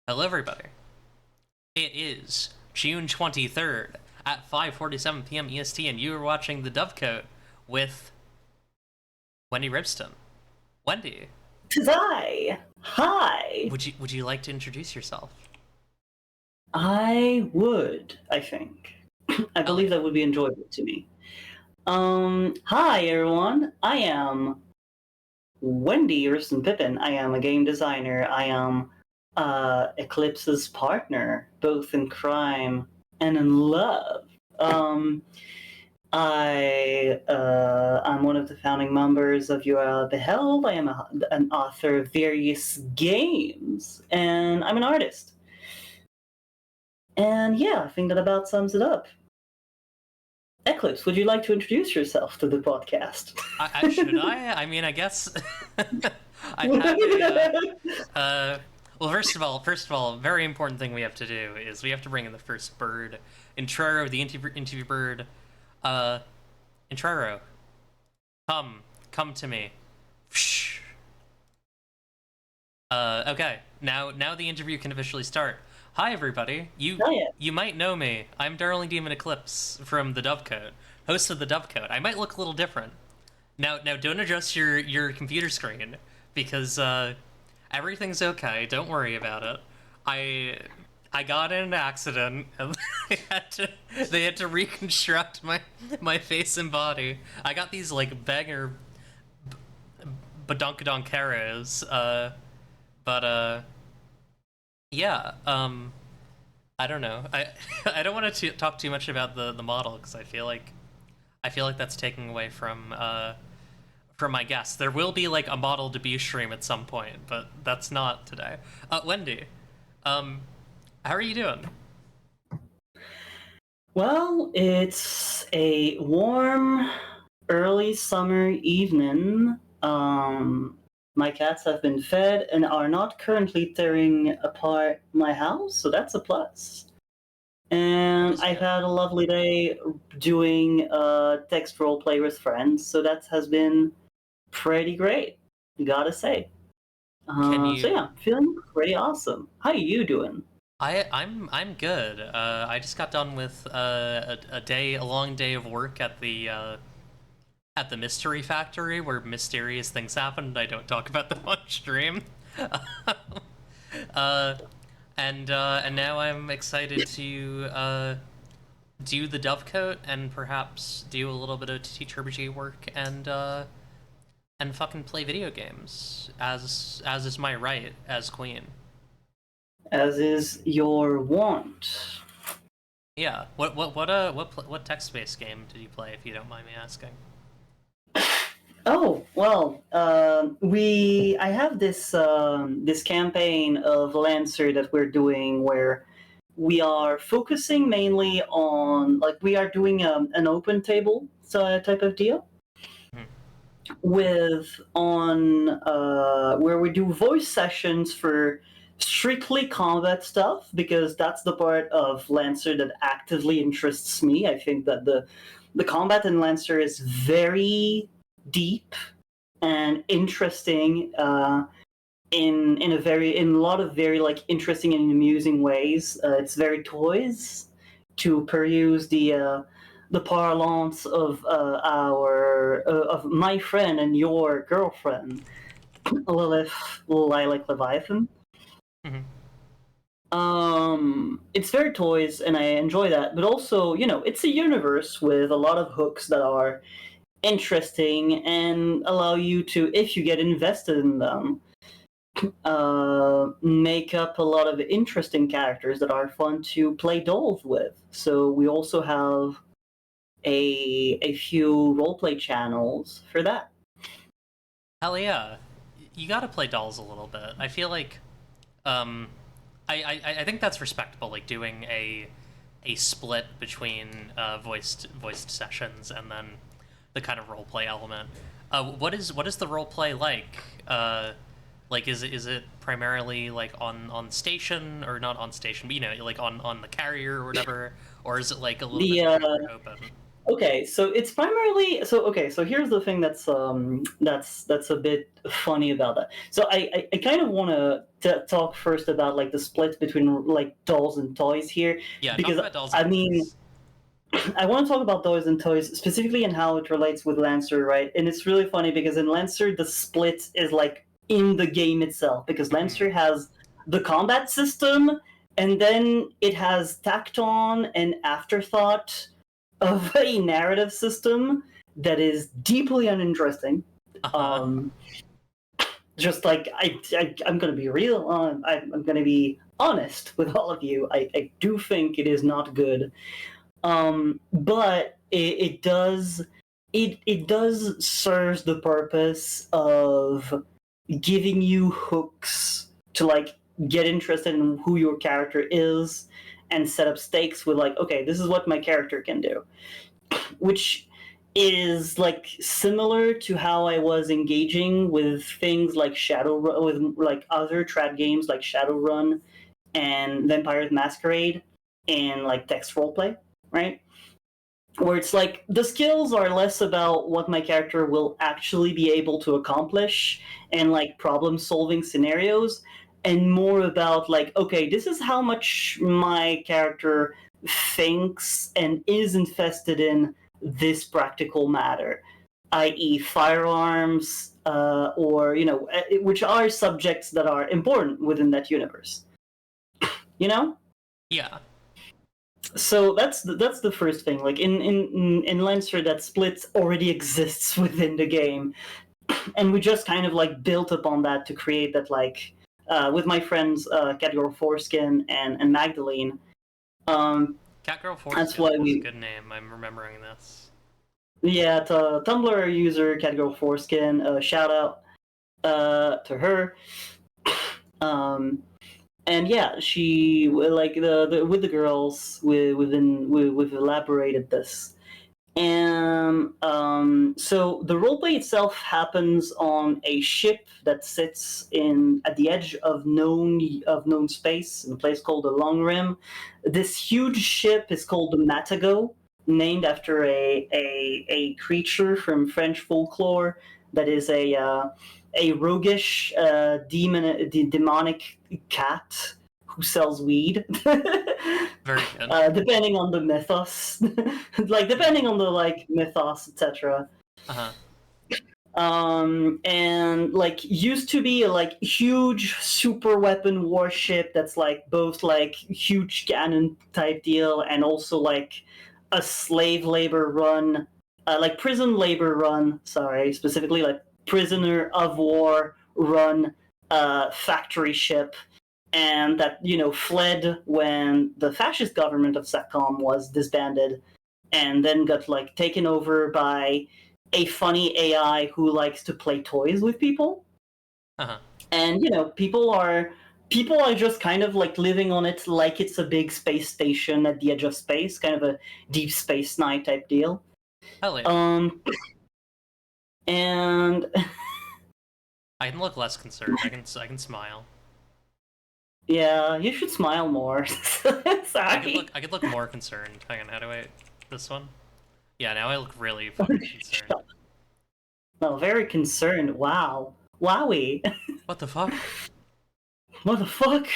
Hello, everybody. It is June 23rd at 5:47 p.m. EST, and you are watching the Dovecote with Wendy Ribston. Wendy, Tis I. Hi. would you like to introduce yourself? I would, I think. I Ellie. believe that would be enjoyable to me. Hi everyone. I am Wendy Rustin Pippin. I am a game designer. I am Eclipse's partner, both in crime and in love. I'm one of the founding members of URL Beheld. I am an author of various games, and I'm an artist. And yeah, I think that about sums it up. Eclipse, would you like to introduce yourself to the podcast? Should I? I mean, I guess I have a. Well, first of all, very important thing we have to do is we have to bring in the first bird. Intro, the interview bird. Uh, Intro, come to me. Okay. Now the interview can officially start. Hi, everybody. Oh yeah. You might know me. I'm Darling Demon Eclipse from the Dovecote, host of the Dovecote. I might look a little different. Now don't adjust your computer screen because everything's okay. Don't worry about it. I got in an accident and they had to reconstruct my face and body. I got these like banger badonkadonkeros, but yeah, I don't know. I don't want to talk too much about the model because I feel like that's taking away from my guests. There will be like a model debut stream at some point, but that's not today. Wendy, how are you doing? Well, it's a warm, early summer evening. My cats have been fed and are not currently tearing apart my house, so that's a plus. And I've had a lovely day doing text role play with friends, so that has been pretty great, gotta say. Can So you? yeah, feeling pretty awesome. How are you doing? I'm good. I just got done with a long day of work at the Mystery Factory where mysterious things happened. I don't talk about them on stream. uh, and now I'm excited to do the Dovecote and perhaps do a little bit of TTRPG work and fucking play video games as is my right as queen. As is your want. Yeah. What text-based game did you play, if you don't mind me asking? Oh well, I have this campaign of Lancer that we're doing where we are focusing mainly on like we are doing an open table type of deal Hmm. with on where we do voice sessions for strictly combat stuff because that's the part of Lancer that actively interests me. I think that the combat in Lancer is very deep and interesting in a lot of very like interesting and amusing ways. It's very toys to peruse the parlance of our of my friend and your girlfriend Lilith Lilac Leviathan. Hmm. It's very toys, and I enjoy that. But also, it's a universe with a lot of hooks that are interesting and allow you to, if you get invested in them, make up a lot of interesting characters that are fun to play dolls with. So we also have a few roleplay channels for that. Hell yeah. You gotta play dolls a little bit. I feel like um I think that's respectable, like doing a split between voiced sessions and then the kind of roleplay element. What is the roleplay like? Like is it primarily like on station, or not on station, but like on the carrier or whatever, or is it like a little bit The more open? Okay, so it's primarily so here's the thing that's a bit funny about that. So I kind of want to talk first about like the split between like dolls and toys here, Yeah, talk because about dolls I and mean toys. I want to talk about dolls and toys specifically and how it relates with Lancer, right? And it's really funny because in Lancer the split is like in the game itself, because Mhm. Lancer has the combat system, and then it has tacked on an afterthought of a narrative system that is deeply uninteresting. Uh-huh. Um, just like I'm gonna be real, I'm gonna be honest with all of you. I do think it is not good, but it does serve the purpose of giving you hooks to like get interested in who your character is and set up stakes with like, okay, this is what my character can do, which is like similar to how I was engaging with things like Shadowrun, with like other trad games like Shadowrun and Vampire the Masquerade and like text roleplay, right? Where it's like the skills are less about what my character will actually be able to accomplish and like problem solving scenarios, and more about like, okay, this is how much my character thinks and is invested in this practical matter, i.e., firearms, or which are subjects that are important within that universe. You know, Yeah. so that's the first thing. Like in Lancer, that split already exists within the game, and we just kind of like built upon that to create that, like with my friends Catgirl Foreskin and Magdalene. Um, Catgirl that's Foreskin why is a we good name. I'm remembering this. yeah, to Tumblr user Catgirl Foreskin. Shout out to her. Um, and yeah, she like the with the girls we've elaborated this. And so the roleplay itself happens on a ship that sits in at the edge of known space in a place called the Long Rim. This huge ship is called the Matago, named after a creature from French folklore that is a roguish demonic cat who sells weed. Very good. Depending on the mythos, like depending on the like mythos, etc. Uh-huh. And like used to be a like huge super weapon warship that's like both like huge cannon type deal and also like a slave labor run, like prison labor run. Sorry, specifically like prisoner of war run factory ship, and that fled when the fascist government of Satcom was disbanded, and then got like taken over by a funny AI who likes to play toys with people. Uh-huh. And people are just kind of like living on it like it's a big space station at the edge of space, kind of a Deep Space Nine type deal. Hell yeah. Um, and I can look less concerned. I can smile. yeah, you should smile more. Sorry. I could look more concerned. Hang on, how do I this one? Yeah, now I look really fucking concerned. No, very concerned. Wow. Wowie. What the fuck? What the fuck?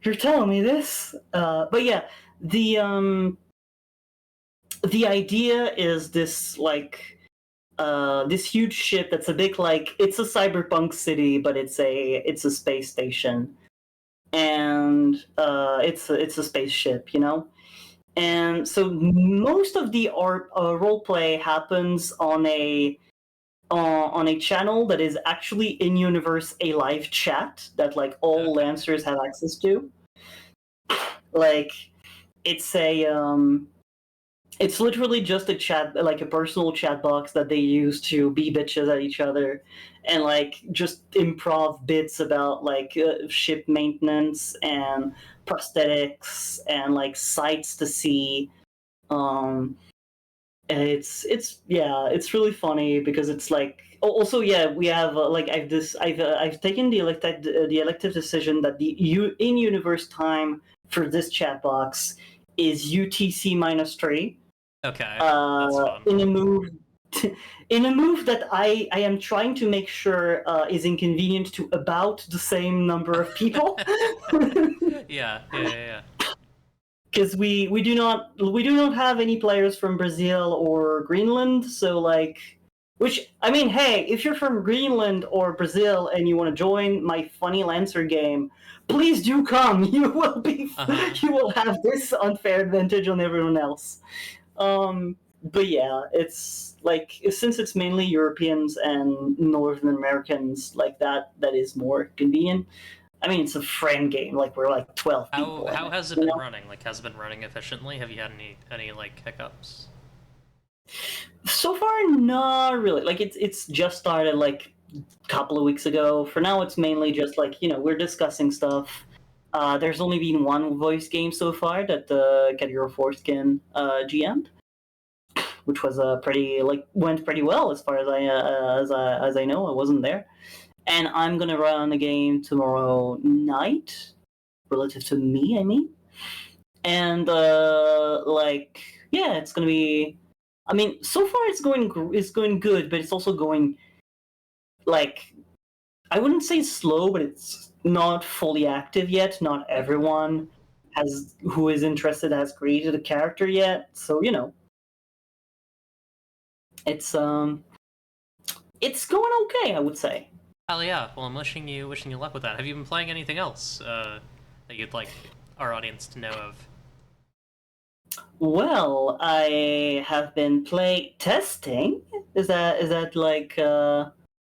You're telling me this? But yeah, the idea is this like this huge ship that's a big like it's a cyberpunk city, but it's a space station, and it's a spaceship, and so most of the art role play happens on a channel that is actually in universe a live chat that like all Okay. Lancers have access to. Like it's a it's literally just a chat, like a personal chat box that they use to be bitches at each other and like just improv bits about like ship maintenance and prosthetics and like sights to see. um and it's yeah, it's really funny because it's like also yeah, we have like I've taken the elective decision that the in universe time for this chat box is UTC -3, Okay, that's fun. in a move in a move that I am trying to make sure is inconvenient to about the same number of people. Yeah. Because we do not have any players from Brazil or Greenland, so like, which I mean, hey, if you're from Greenland or Brazil and you want to join my funny Lancer game, please do come. You will have this unfair advantage on everyone else. But yeah, it's like since it's mainly Europeans and Northern Americans like that is more convenient. I mean, it's a friend game. Like we're like 12 How people in how it. has it You been know? running? Like, has it been running efficiently? Have you had any like hiccups? So far, not really. Like it's just started like a couple of weeks ago. For now, it's mainly just like we're discussing stuff. There's only been one voice game so far that Get Your Foreskin GM'd, which was pretty like went pretty well as far as I know. I wasn't there, and I'm gonna run a game tomorrow night, relative to me. I mean, and like yeah, it's gonna be. I mean, so far it's going good, but it's also going like I wouldn't say slow, but it's not fully active yet. Not everyone has who is interested has created a character yet. So it's it's going okay, I would say. Hell yeah! Well, I'm wishing you luck with that. Have you been playing anything else that you'd like our audience to know of? Well, I have been testing. Is that like a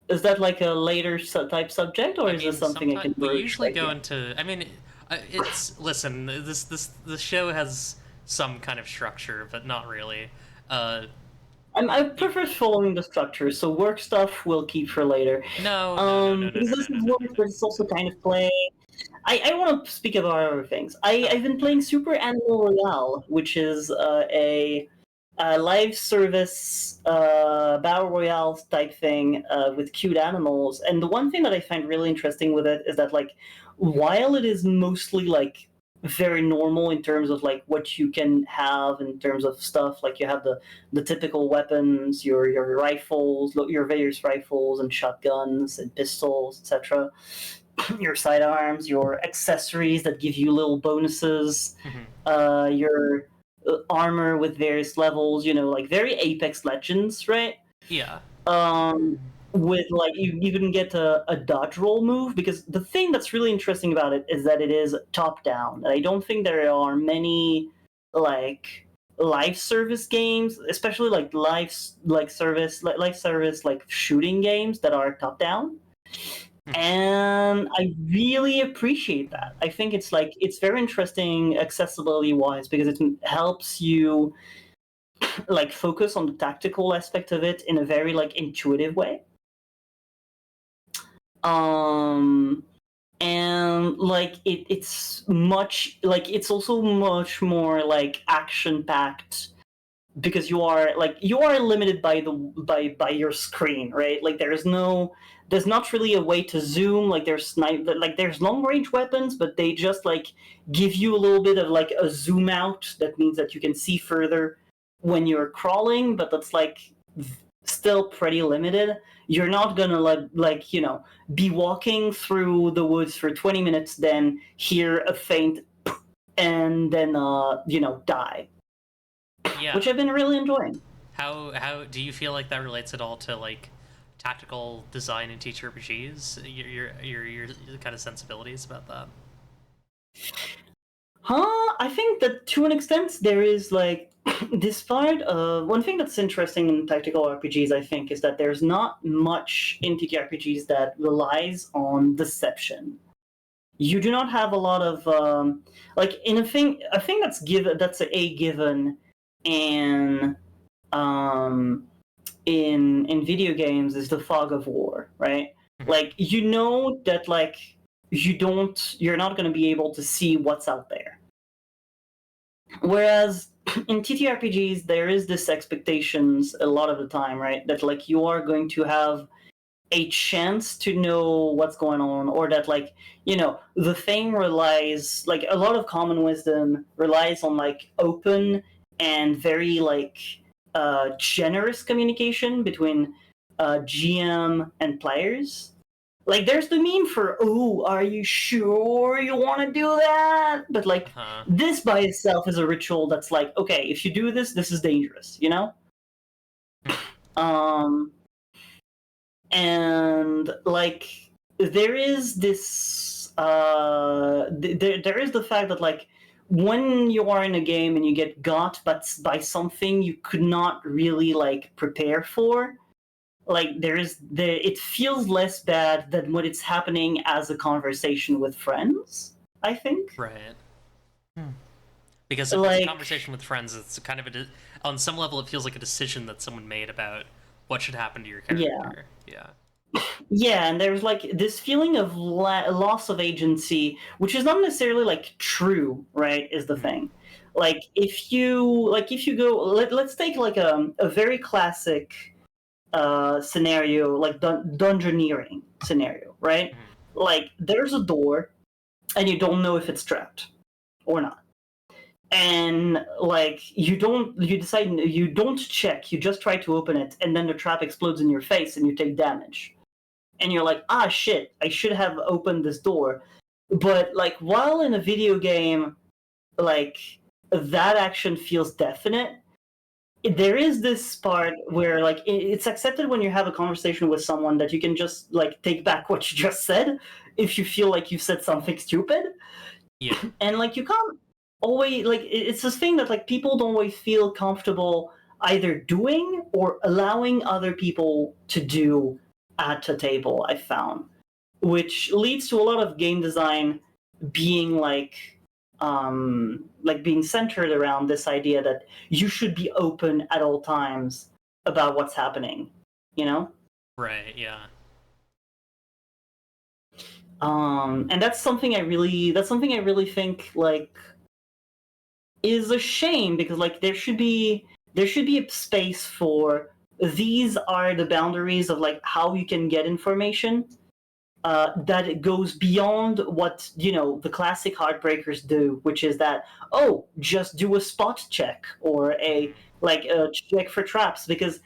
later type subject, or I is this mean, something I sometimes can we broach usually right go here? into. I mean, it's listen. The show has some kind of structure, but not really. Uh, I you, prefer following the structure, so work stuff we'll keep for later. Because this is work, but it's also kind of play. I want to speak about other things. Oh, I've been playing Super Animal Royale, which is a live service battle royale type thing with cute animals. And the one thing that I find really interesting with it is that like while it is mostly like very normal in terms of like what you can have in terms of stuff, like you have the typical weapons, your rifles, your various rifles and shotguns and pistols, etc. Your sidearms, your accessories that give you little bonuses, mhm. your armor with various levels, like very Apex Legends, right? Yeah. With like you even get a dodge roll move because the thing that's really interesting about it is that it is top down. And I don't think there are many like live service games, especially like live service like shooting games that are top down, and I really appreciate that. I think it's very interesting accessibility wise because it helps you like focus on the tactical aspect of it in a very like intuitive way. Um and like it's much like it's also much more like action packed because you are limited by by your screen, right? Like there's not really a way to zoom. Like there's long range weapons, but they just like give you a little bit of like a zoom out. That means that you can see further when you're crawling, but that's like still pretty limited. You're not gonna be walking through the woods for 20 minutes, then hear a faint and then die, Yeah. which I've been really enjoying. How do you feel like that relates at all to like tactical design and TTRPGs? Your kind of sensibilities about that. I think that to an extent there is like despite one thing that's interesting in tactical RPGs, I think, is that there's not much in TTRPGs that relies on deception. You do not have a lot of like in a thing that's a given in um in video games is the fog of war, right? Like that like you're not going to be able to see what's out there. Whereas in TTRPGs there is this expectations a lot of the time, right? That like you are going to have a chance to know what's going on, or that like the thing relies like a lot of common wisdom relies on like open and very like generous communication between GM and players. Like, there's the meme for, "Oh, are you sure you want to do that?" But like, this by itself is a ritual that's like, okay, if you do this, this is dangerous, you know. And like, there is this there is the fact that like, when you are in a game and you get got but by something you could not really like prepare for, like it feels less bad than when it's happening as a conversation with friends, I think. Right. Because if it's a conversation with friends, it's kind of on some level it feels like a decision that someone made about what should happen to your character. Yeah, and there's like this feeling of loss of agency, which is not necessarily like true, right? Is the thing. Like, if you go, let's take like a very classic scenario, like dungeoneering scenario, right? Like, there's a door, and you don't know if it's trapped or not, and like you decide you don't check, you just try to open it, and then the trap explodes in your face, and you take damage, and you're like, ah, shit, I should have opened this door. But like, while in a video game, like, that action feels definite, there is this part where like it's accepted when you have a conversation with someone that you can just like take back what you just said if you feel like you said something stupid. And like, you can't always, like, it's this thing that like people don't always feel comfortable either doing or allowing other people to do at a table, I found, which leads to a lot of game design being like being centered around this idea that you should be open at all times about what's happening, you know? Right, yeah. And that's something I really think like is a shame, because like there should be a space for, these are the boundaries of like how you can get information, that it goes beyond what, you know, the classic heartbreakers do, which is that, oh, just do a spot check or a check for traps, because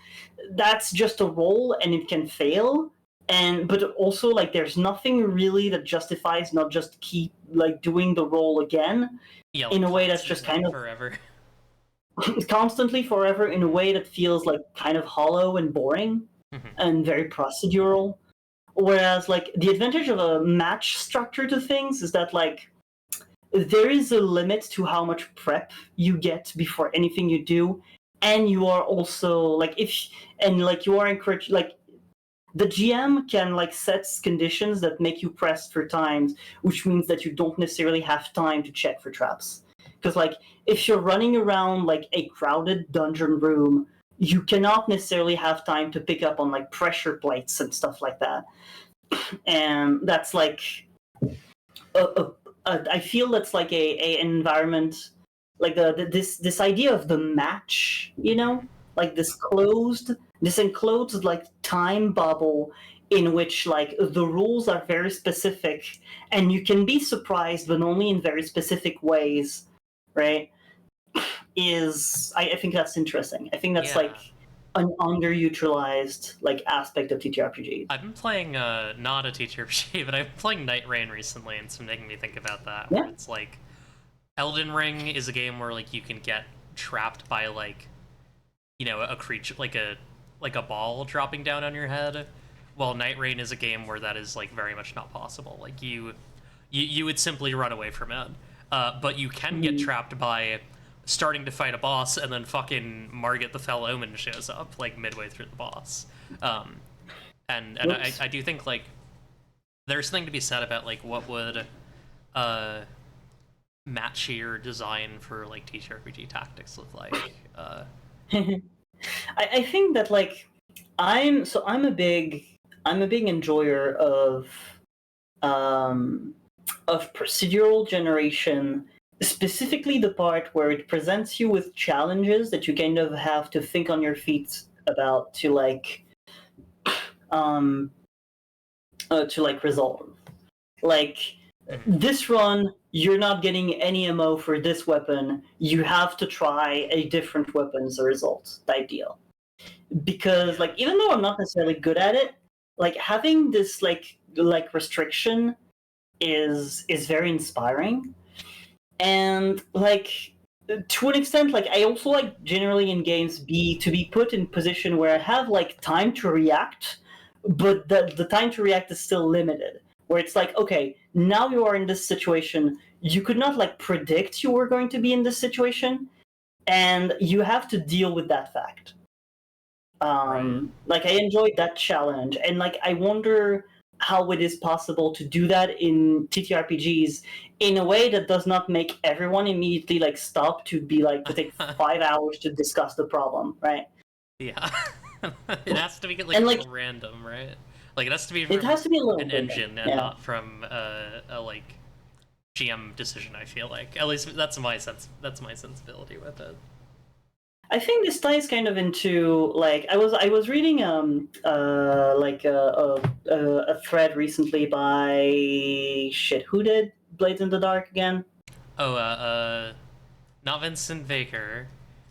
that's just a roll and it can fail. And but also, like, there's nothing really that justifies not just keep like doing the roll again in a way that's just kind of forever. Constantly forever, in a way that feels like kind of hollow and boring and very procedural. Whereas like the advantage of a match structure to things is that like there is a limit to how much prep you get before anything you do, and you are also like you are encouraged, like the GM can like set conditions that make you pressed for times, which means that you don't necessarily have time to check for traps. Because like if you're running around like a crowded dungeon room, you cannot necessarily have time to pick up on like pressure plates and stuff like that. And that's like I feel that's like an environment, like this idea of the match, you know, like this enclosed like time bubble in which like the rules are very specific and you can be surprised, but only in very specific ways, right? I think that's interesting. I think that's like an underutilized like aspect of TTRPGs. I've been playing not a TTRPG, but I've been playing Night Rain recently, and it's making me think about that. Where it's like Elden Ring is a game where like you can get trapped by like, you know, a creature, like a ball dropping down on your head, while Night Rain is a game where that is like very much not possible. Like you would simply run away from it, but you can get trapped by starting to fight a boss, and then fucking Margit the Fell Omen shows up like midway through the boss. And I do think like there's something to be said about like what would matchier design for like TTRPG tactics look like. I think that like I'm a big enjoyer of procedural generation, specifically the part where it presents you with challenges that you kind of have to think on your feet about to like resolve. Like this run, you're not getting any ammo for this weapon. You have to try a different weapon as a result, type deal. Because like even though I'm not necessarily good at it, like having this like restriction is very inspiring. And like to an extent, like I also like generally in games to be put in position where I have like time to react, but the time to react is still limited. Where it's like, okay, now you are in this situation, you could not like predict you were going to be in this situation, and you have to deal with that fact. Right. Like I enjoyed that challenge, and like I wonder how it is possible to do that in TTRPGs in a way that does not make everyone immediately like stop to be like to take 5 hours to discuss the problem, right? Yeah. It has to be like And a like little random, right? Like it has to be it from has to be a little an random, engine and yeah. not from a like GM decision. I feel like at least that's my sense. That's my sensibility with it. I think this ties kind of into like I was reading like a thread recently by shit, who did Blades in the Dark again? Oh, not Vincent Baker.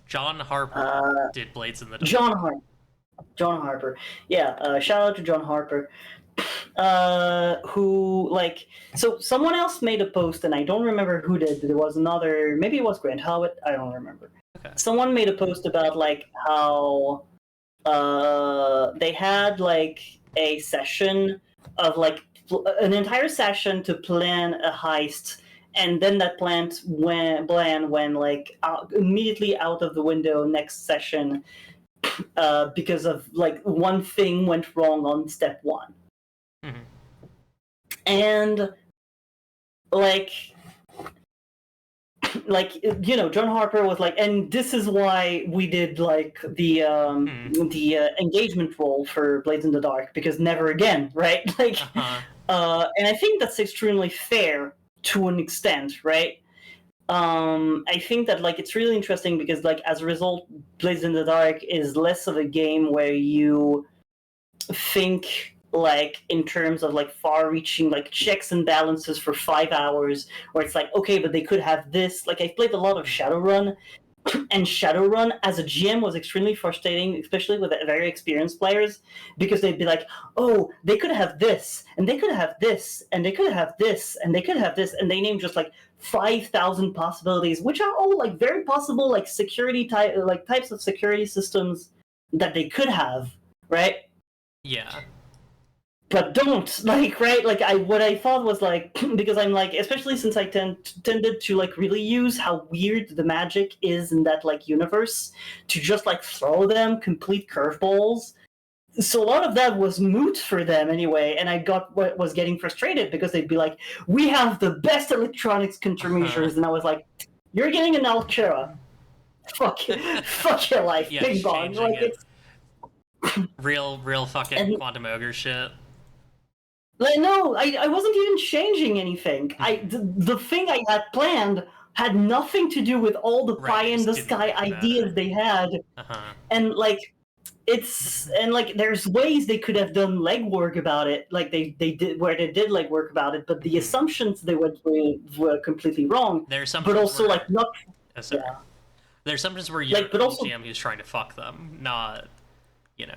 John Harper Uh, did Blades in the Dark. John Harper. John Harper. Yeah, shout out to John Harper. Who like so someone else made a post and I don't remember who did, but there was another, maybe it was Grant Howitt, I don't remember. Okay. Someone made a post about like how they had like a session of like an entire session to plan a heist, and then that plan went like immediately out of the window next session because of like one thing went wrong on step one. Mm-hmm. And like John Harper was like, and this is why we did like the engagement role for Blades in the Dark, because never again, right? Like and I think that's extremely fair to an extent, right? I think that like it's really interesting because like as a result, Blades in the Dark is less of a game where you think like in terms of like far-reaching like checks and balances for 5 hours, where it's like, okay, but they could have this. Like I've played a lot of Shadowrun, and Shadowrun as a GM was extremely frustrating, especially with very experienced players, because they'd be like, oh, they could have this, and they could have this, and they could have this, and they could have this, and they name just like 5,000 possibilities, which are all like very possible like security types of security systems that they could have, right? Yeah. But don't like, right, like what I thought was like because I'm like, especially since I tended to like really use how weird the magic is in that like universe, to just like throw them complete curveballs. So a lot of that was moot for them anyway, and I was getting frustrated because they'd be like, we have the best electronics countermeasures, and I was like, you're getting an Altera, fuck your life, Yeah, bing bong, changing like it. it's Real fucking and quantum ogre shit. like, no, I wasn't even changing anything. The thing I had planned had nothing to do with all the Right, pie it in just the didn't sky really ideas matter. they had, and like there's ways they could have done legwork about it, like they did where they did legwork about it, but the assumptions they went with were completely wrong. Their But assumptions also like were. not, Oh, sorry. yeah, Their assumptions were you're like but the also GM who's trying to fuck them, not, you know.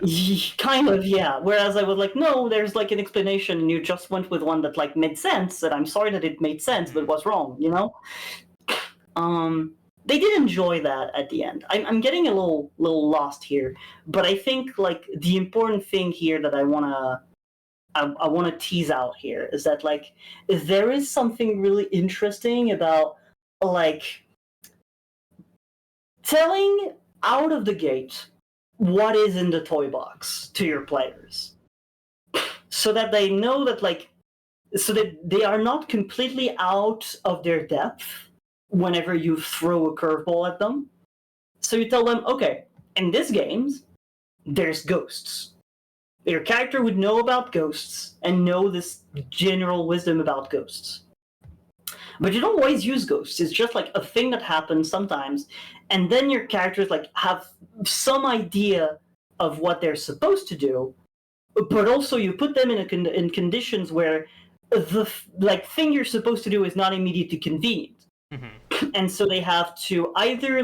kind of, yeah. Whereas I was like, no, there's like an explanation, and you just went with one that like made sense, and I'm sorry that it made sense, but was wrong, you know? They did enjoy that at the end. I'm getting a little lost here, but I think like the important thing here that I wanna tease out here is that like there is something really interesting about like telling out of the gate what is in the toy box to your players, so that they know that like so that they are not completely out of their depth whenever you throw a curveball at them. So you tell them, okay, in this game, there's ghosts. Your character would know about ghosts and know this general wisdom about ghosts. But you don't always use ghosts. It's just like a thing that happens sometimes, and then your characters like have some idea of what they're supposed to do, but also you put them in conditions where the like thing you're supposed to do is not immediately convenient, and so they have to either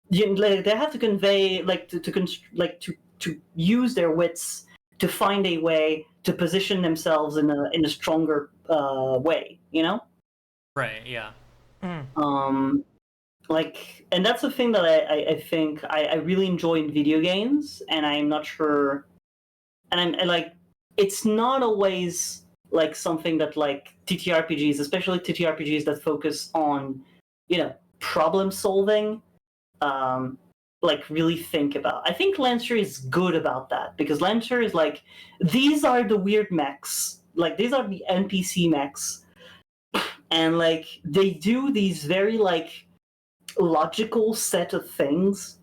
they have to convey to use their wits to find a way to position themselves in a stronger way, you know. Right. Yeah. And that's the thing that I think I really enjoy in video games, and I'm not sure, and I'm like, it's not always like something that like TTRPGs, especially TTRPGs that focus on, problem solving, um, like really think about. I think Lancer is good about that because Lancer is like, these are the weird mechs, like these are the NPC mechs, and like they do these very like logical set of things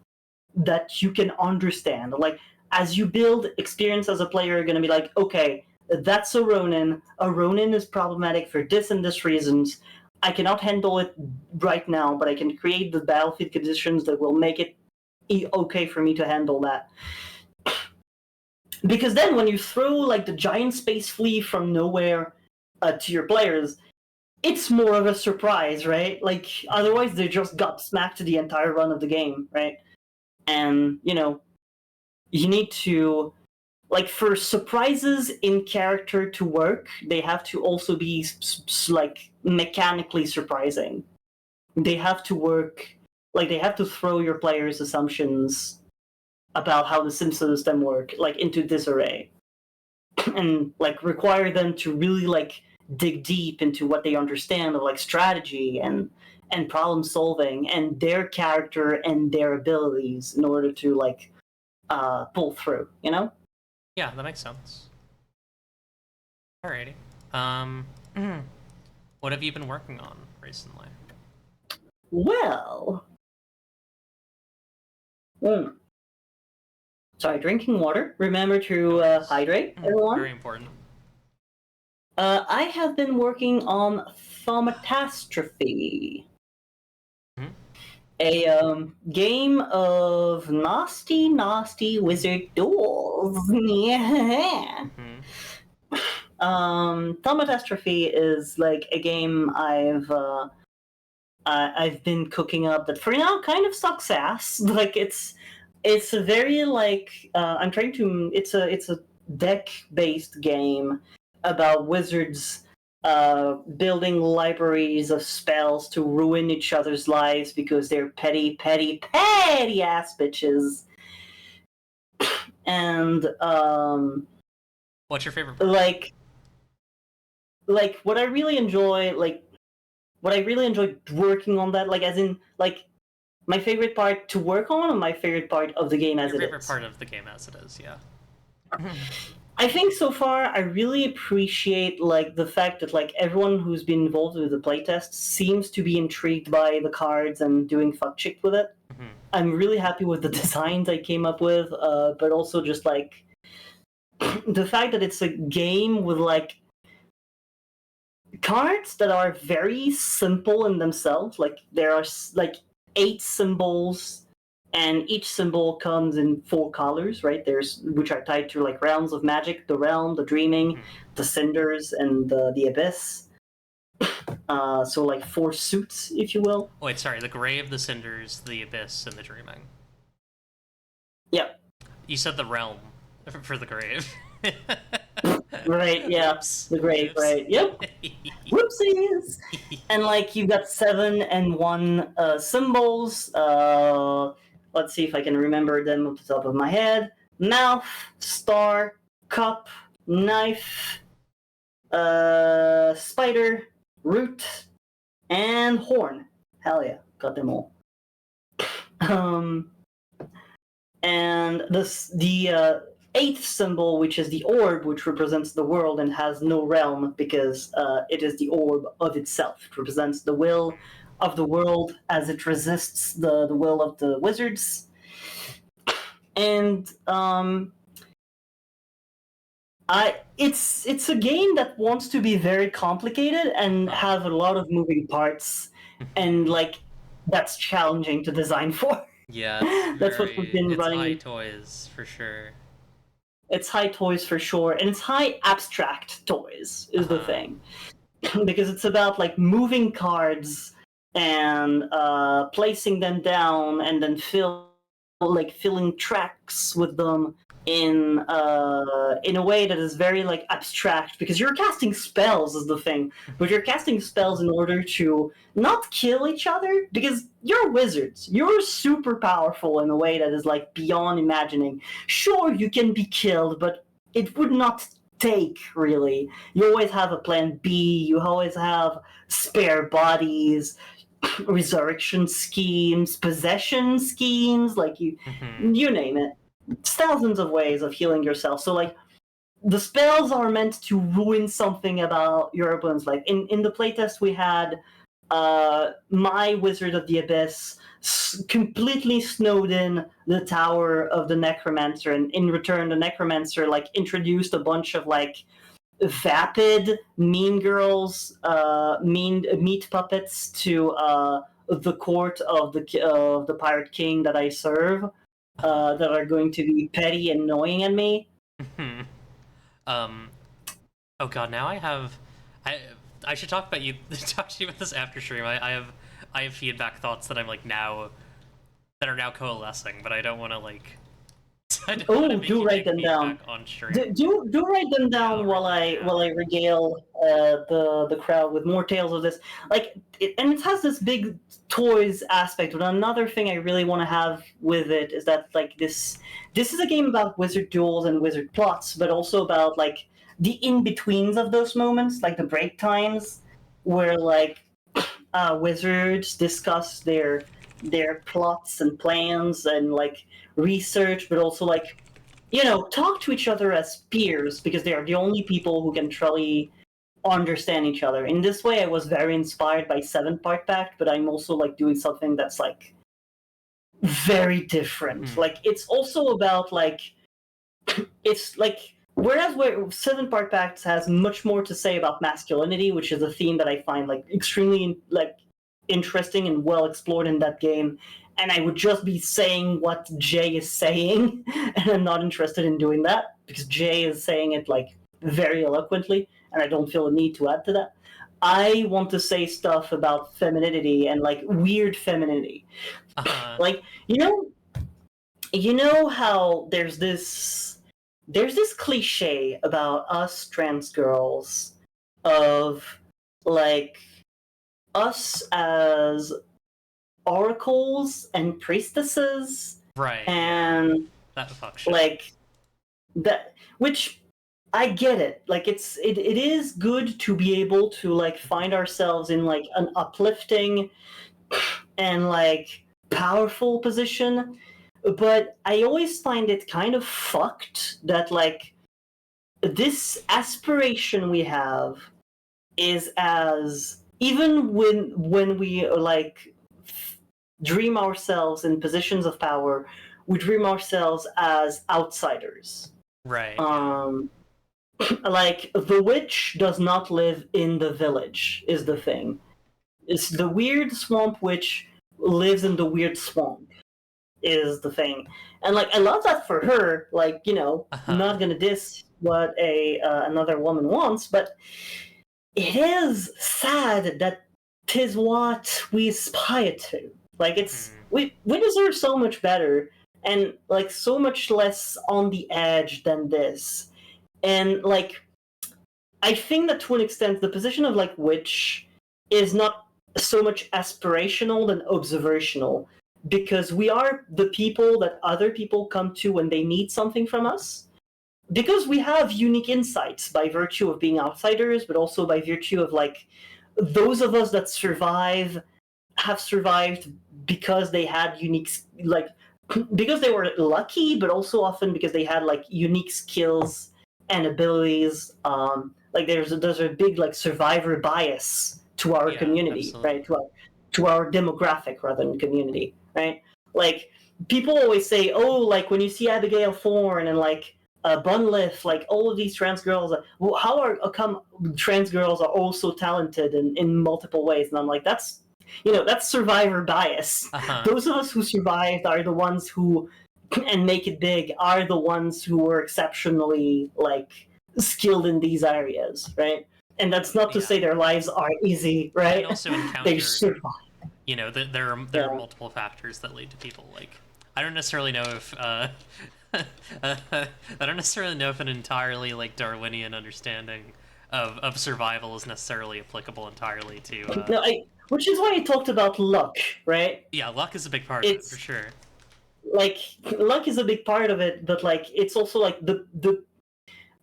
that you can understand. Like as you build experience as a player, you're going to be like, okay, that's a Ronin. A Ronin is problematic for this and this reasons. I cannot handle it right now, but I can create the battlefield conditions that will make it okay for me to handle that. Because then when you throw like the giant space flea from nowhere to your players, it's more of a surprise, right? Like otherwise they just got smacked the entire run of the game, right? And you need to, like, for surprises in character to work, they have to also be like mechanically surprising. They have to work, like they have to throw your players' assumptions about how the sim system work like into disarray, and like require them to really like dig deep into what they understand of like strategy and problem solving and their character and their abilities in order to like pull through, Yeah, that makes sense. Alrighty. What have you been working on recently? Well, mm. Sorry, drinking water. Remember to hydrate, everyone. Very important. I have been working on Thaumatastrophe, a game of nasty, nasty wizard duels. Yeah. Thaumatastrophe is like a game I've been cooking up that for now kind of sucks ass. Like it's a very like I'm trying to. It's a deck based game about wizards building libraries of spells to ruin each other's lives because they're petty, petty, petty ass bitches. And what's your favorite part? Like what I really enjoy, working on that, like as in like my favorite part to work on, or my favorite part of the game as it is? Your favorite part of the game as it is, yeah. I think so far I really appreciate like the fact that like everyone who's been involved with the playtest seems to be intrigued by the cards and doing fuck shit with it. I'm really happy with the designs I came up with, but also just like the fact that it's a game with like cards that are very simple in themselves. Like there are like 8 symbols, and each symbol comes in 4 colors, right? There's which are tied to like realms of magic: the realm, the dreaming, the cinders, and the abyss. So like 4 suits, if you will. Wait, sorry. The grave, the cinders, the abyss, and the dreaming. Yep. You said the realm for the grave. Right, yeah. Oops. The grave, Oops. right. Yep. Whoopsies! And like you've got 7 and 1 symbols. Let's see if I can remember them off the top of my head. Mouth, star, cup, knife, spider, root, and horn. Hell yeah, got them all. And the 8th symbol, which is the orb, which represents the world and has no realm because it is the orb of itself. It represents the will of the world as it resists the will of the wizards. And it's a game that wants to be very complicated and have a lot of moving parts, and like that's challenging to design for. Yeah, That's what we've been it's running. high toys for sure. It's high toys for sure, and it's high abstract toys is the thing. Because it's about like moving cards and placing them down and then filling tracks with them in a way that is very like abstract, because you're casting spells is the thing, but you're casting spells in order to not kill each other, because you're wizards, you're super powerful in a way that is like beyond imagining. Sure, you can be killed, but it would not take really. You always have a plan B, you always have spare bodies, resurrection schemes, possession schemes, like you name it. Thousands of ways of healing yourself. So like the spells are meant to ruin something about your opponent's life. In the playtest we had my Wizard of the Abyss completely snowed in the Tower of the Necromancer, and in return the Necromancer like introduced a bunch of like vapid mean girls, meat puppets to the court of the Pirate King that I serve, that are going to be petty and annoying at me. Oh god, now I should talk about you talk to you about this after stream. I have feedback thoughts that I'm like now that are now coalescing, but I don't want to like. Oh, do write them down. On stream. Do write them down Yeah, while I regale the crowd with more tales of this. Like, and it has this big toys aspect. But another thing I really want to have with it is that like this is a game about wizard duels and wizard plots, but also about like the in betweens of those moments, like the break times, where like wizards discuss their plots and plans and like research, but also like talk to each other as peers, because they are the only people who can truly understand each other. In this way, I was very inspired by Seven Part Pact, but I'm also like doing something that's like very different. Like it's also about like it's like whereas Seven Part Pact has much more to say about masculinity, which is a theme that I find like extremely like interesting and well explored in that game, and I would just be saying what Jay is saying, and I'm not interested in doing that because Jay is saying it like very eloquently, and I don't feel a need to add to that. I want to say stuff about femininity and like weird femininity. Like you know how there's this cliche about us trans girls of like us as oracles and priestesses, right? And that fuck shit. Like that, which I get it. Like it is good to be able to like find ourselves in like an uplifting and like powerful position, but I always find it kind of fucked that like this aspiration we have is as even when we like dream ourselves in positions of power, we dream ourselves as outsiders. Right. Like the witch does not live in the village is the thing. It's the weird swamp witch lives in the weird swamp is the thing. And like I love that for her, like, not gonna diss what another woman wants, but it is sad that 'tis what we aspire to. Like we deserve so much better and like so much less on the edge than this. And like I think that to an extent the position of like witch is not so much aspirational than observational, because we are the people that other people come to when they need something from us, because we have unique insights by virtue of being outsiders, but also by virtue of like those of us that have survived because they had unique, like because they were lucky, but also often because they had like unique skills and abilities. Like there's a big like survivor bias to our community, absolutely. right? To our demographic rather than community, right? Like people always say, oh, like when you see Abigail Thorne and like Bunliff, like all of these trans girls, how come trans girls are all so talented in multiple ways? And I'm like, that's survivor bias. Those of us who survived are the ones who and make it big are the ones who were exceptionally like skilled in these areas, right? And that's not to say their lives are easy, right? And also They encountered, survive. there are multiple factors that lead to people like. I don't necessarily know if I don't necessarily know if an entirely like Darwinian understanding of survival is necessarily applicable entirely to. No, which is why I talked about luck, right? Yeah, luck is a big part of it for It's sure. like luck is a big part of it, but like it's also like the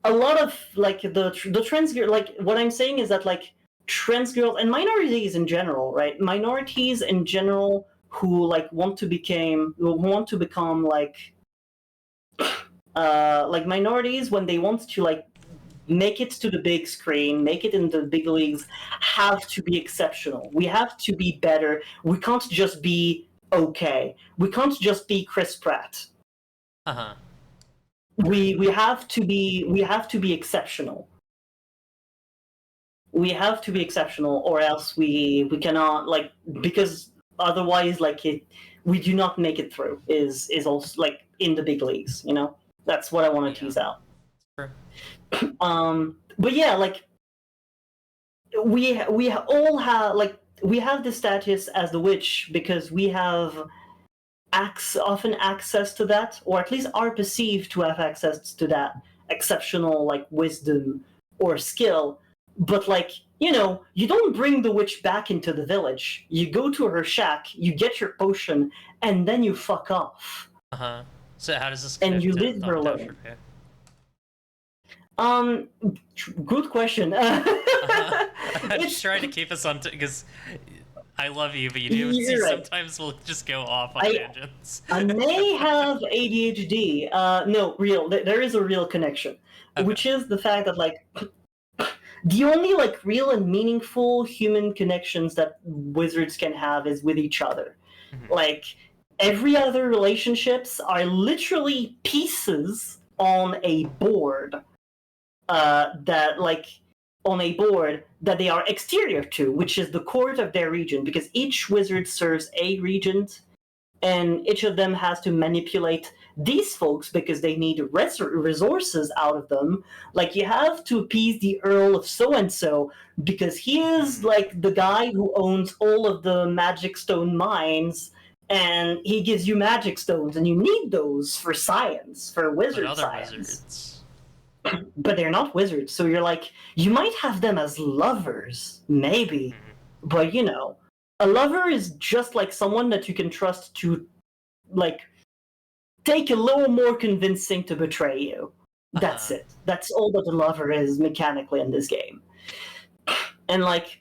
a lot of like the trans girl. Like what I'm saying is that like trans girls and minorities in general, right? Minorities in general who like want to become like minorities when they want to like make it to the big screen, make it in the big leagues, have to be exceptional. We have to be better. We can't just be okay. We can't just be Chris Pratt. Uh-huh. We have to be exceptional. We have to be exceptional, or else we cannot like, because otherwise like we do not make it through. Is also like in the big leagues. That's what I want to tease out. Sure. But yeah, like we all have like we have the status as the witch because we have often access to that, or at least are perceived to have access to that exceptional like wisdom or skill. But like you don't bring the witch back into the village. You go to her shack, you get your potion, and then you fuck off. Uh-huh. So how does this And connect you to leave her alone. Dovecote? Um, Good question. I'm just trying to keep us on because I love you, but you right. sometimes we'll just go off on tangents. I may have ADHD. No, real. There is a real connection, Okay. which is the fact that like the only like real and meaningful human connections that wizards can have is with each other. Mhm. Like every other relationships are literally pieces on a board that like on a board that they are exterior to, which is the court of their region, because each wizard serves a regent, and each of them has to manipulate these folks because they need resources out of them. Like you have to appease the Earl of so and so because he is like the guy who owns all of the magic stone mines, and he gives you magic stones, and you need those for science, for wizard But other science. wizards. But they're not wizards, so you're like, you might have them as lovers, maybe, but a lover is just like someone that you can trust to, like, take a little more convincing to betray you. That's it. That's all that a lover is mechanically in this game. And like,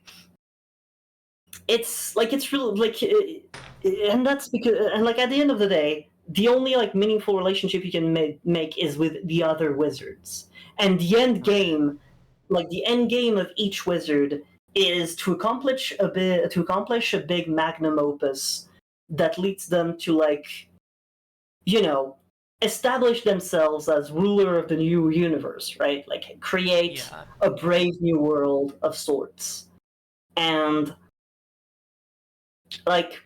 it's really like, and that's because, and like at the end of the day, the only like meaningful relationship you can make is with the other wizards. And the end game, like the end game of each wizard, is to accomplish a big magnum opus that leads them to like, establish themselves as ruler of the new universe, right? Like create a brave new world of sorts. And like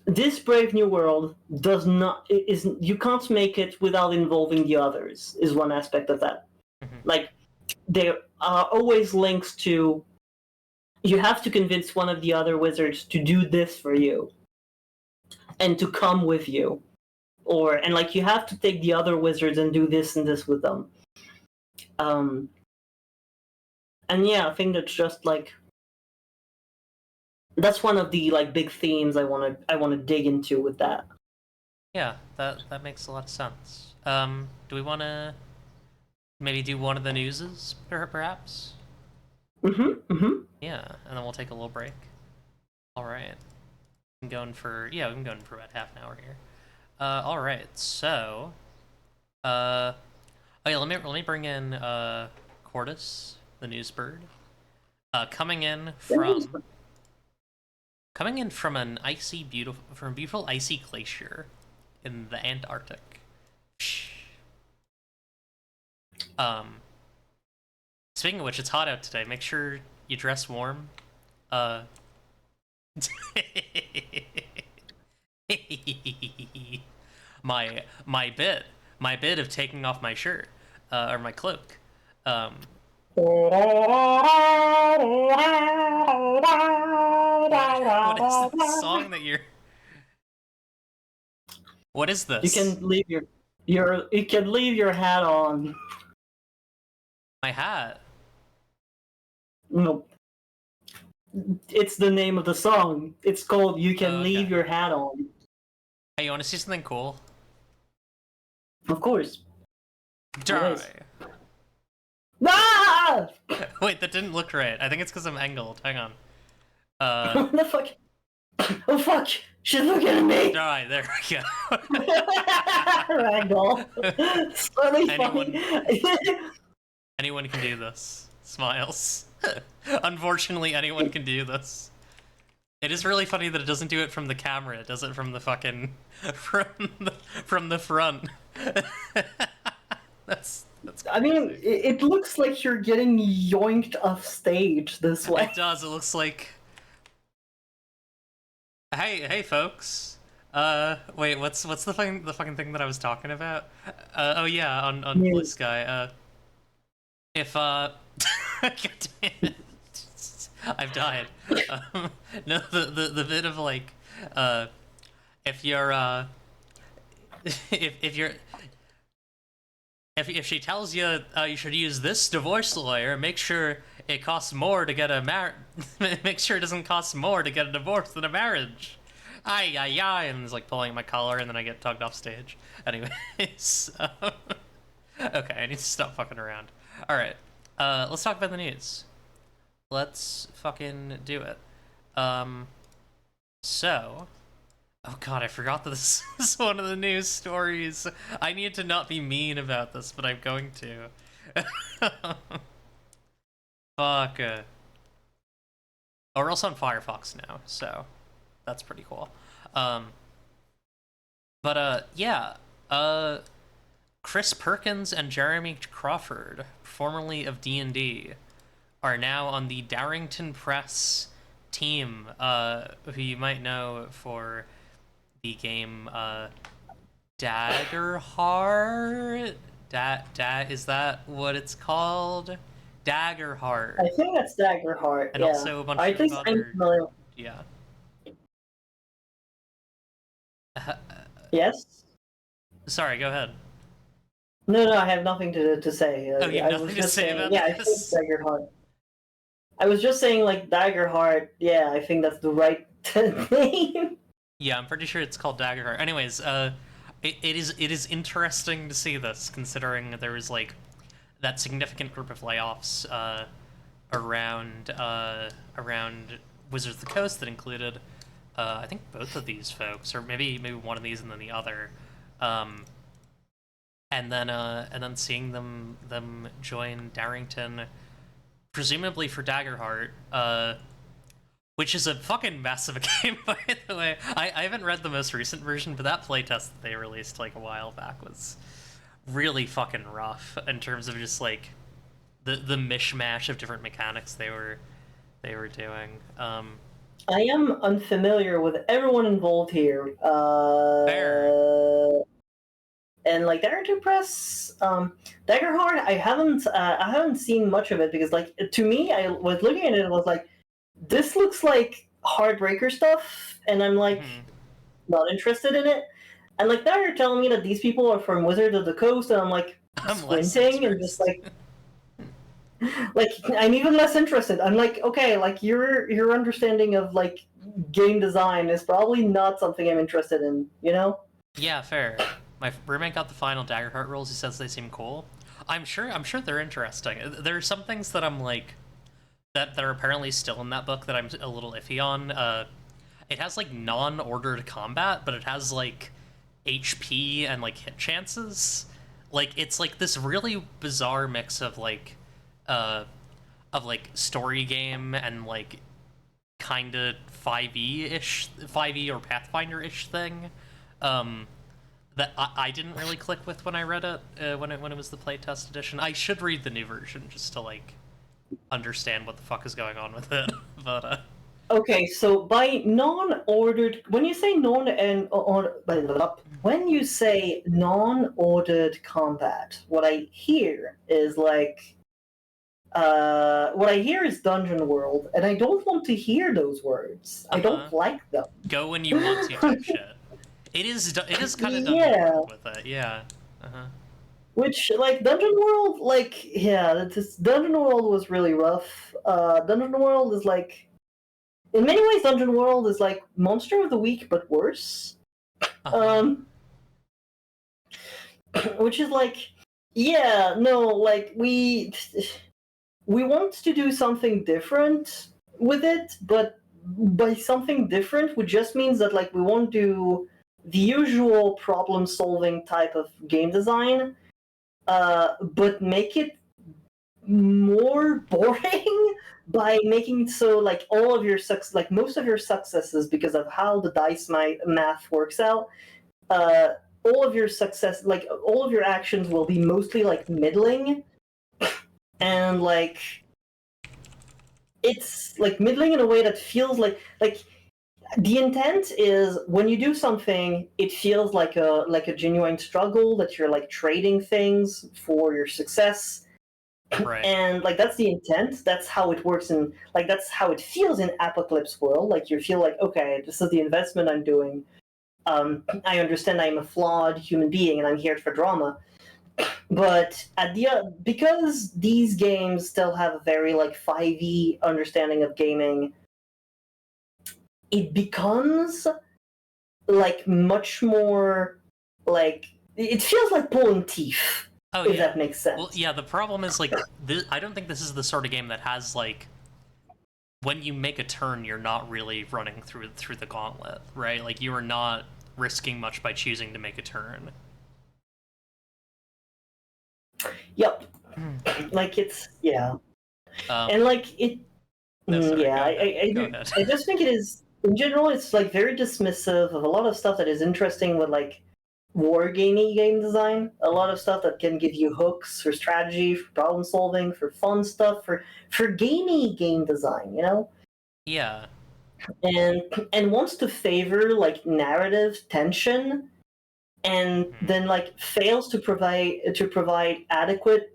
this brave new world you can't make it without involving the others, is one aspect of that. Like there are always links to, you have to convince one of the other wizards to do this for you and to come with you, and like you have to take the other wizards and do this and this with them. And yeah, I think that's just like, that's one of the like big themes I want to dig into with that. Yeah, that makes a lot of sense. Do we want to maybe do one of the newses, perhaps? Yeah, and then we'll take a little break. All right. We've been going for about half an hour here. All right. So, okay, let me bring in Cordis, the news bird. Coming in from an beautiful icy glacier in the Antarctic. Speaking of which, it's hot out today. Make sure you dress warm. my bit of taking off my shirt or my cloak. What is this song that you're? What is this? You can leave you can leave your hat on. My hat. No, it's the name of the song. It's called "You Can Oh, okay. Leave Your Hat On." Hey, you want to see something cool? Of course. Die. Always. Ah! Wait, that didn't look right. I think it's because I'm angled. Hang on. What the fuck? Oh fuck! She's looking at me! Die. There we go. Ragdoll. It's really funny. Anyone can do this. Smiles. Unfortunately, anyone can do this. It is really funny that it doesn't do it from the camera. It does it from the fucking from the front. that's. I mean, it looks like you're getting yoinked off stage this way. It does. It looks like. Hey, folks. Wait. What's the fucking thing that I was talking about? Oh yeah, on Blue Sky. If God damn it. I've died. No, the bit of like, if you're if she tells you you should use this divorce lawyer, make sure it costs more to get a make sure it doesn't cost more to get a divorce than a marriage. Ay, and it's like pulling my collar, and then I get tugged off stage. Anyways, okay, I need to stop fucking around. All right, let's talk about the news. Let's fucking do it. So, oh god, I forgot that this is one of the news stories. I need to not be mean about this, but I'm going to. Fuck. Oh, we're also on Firefox now, so that's pretty cool. Yeah. Chris Perkins and Jeremy Crawford, formerly of D&D, are now on the Darrington Press team, who you might know for the game Daggerheart? Is that what it's called? Daggerheart. I think that's Daggerheart. And yeah. also a bunch I of think other. I'm familiar. Yeah. Yes. Sorry, go ahead. No, I have nothing to say. Oh, you have I was nothing to just say saying, about yeah, this? I think Daggerheart. I was just saying, like, Daggerheart. Yeah, I think that's the right name. Yeah, I'm pretty sure it's called Daggerheart. Anyways, it is interesting to see this, considering there was like that significant group of layoffs around Wizards of the Coast that included I think both of these folks, or maybe one of these and then the other, and then seeing them join Darrington, presumably for Daggerheart, which is a fucking mess of a game, by the way. I haven't read the most recent version, but that playtest that they released like a while back was really fucking rough in terms of just like the mishmash of different mechanics they were doing. I am unfamiliar with everyone involved here. Fair. And like Darrington Press, Daggerheart, I haven't seen much of it because like to me, I was looking at it and was like, this looks like Heartbreaker stuff, and I'm like not interested in it. And like now you're telling me that these people are from Wizards of the Coast, and I'm like squinting and just like I'm even less interested. I'm like, okay, like your understanding of like game design is probably not something I'm interested in, you know? Yeah, fair. My roommate got the final Daggerheart rules. He says they seem cool. I'm sure they're interesting. There are some things that I'm like that are apparently still in that book that I'm a little iffy on. It has like non-ordered combat, but it has like HP and like hit chances. Like it's like this really bizarre mix of like story game and like kind of 5e or Pathfinder-ish thing. That I didn't really click with when I read it when it was the playtest edition. I should read the new version just to like understand what the fuck is going on with it. But okay, so by non-ordered, when you say non and when you say non-ordered combat, what I hear is what I hear is dungeon world, and I don't want to hear those words. I don't like them. Go when you want to type shit. It is kind of dungeon world with it, yeah. Which, like, Dungeon World, like, yeah, Dungeon World was really rough. Dungeon World is like, in many ways, Dungeon World is like Monster of the Week, but worse. Which is like, yeah, no, like, we want to do something different with it, but by something different, which just means that, like, we won't do the usual problem-solving type of game design, but make it more boring by making it so, like, all of your most of your successes, because of how the dice math works out, all of your all of your actions will be mostly like middling, and like it's like middling in a way that feels like the intent is when you do something, it feels like a genuine struggle, that you're like trading things for your success. Right. And like that's the intent. That's how it works, and like that's how it feels in Apocalypse World. Like you feel like, okay, this is the investment I'm doing. I understand I'm a flawed human being, and I'm here for drama. But because these games still have a very like 5e understanding of gaming, it becomes like much more like it feels like pulling teeth. If that makes sense. Well, yeah, the problem is, like, I don't think this is the sort of game that has, like, when you make a turn, you're not really running through the gauntlet, right? Like, you are not risking much by choosing to make a turn. Yep. Like, it's, yeah. And, like, it... No, sorry, yeah, I just think it is... In general, it's, like, very dismissive of a lot of stuff that is interesting with, like, wargamey game design, a lot of stuff that can give you hooks for strategy, for problem solving, for fun stuff, for gamey game design, you know? Yeah. And wants to favor like narrative tension, and then like fails to provide adequate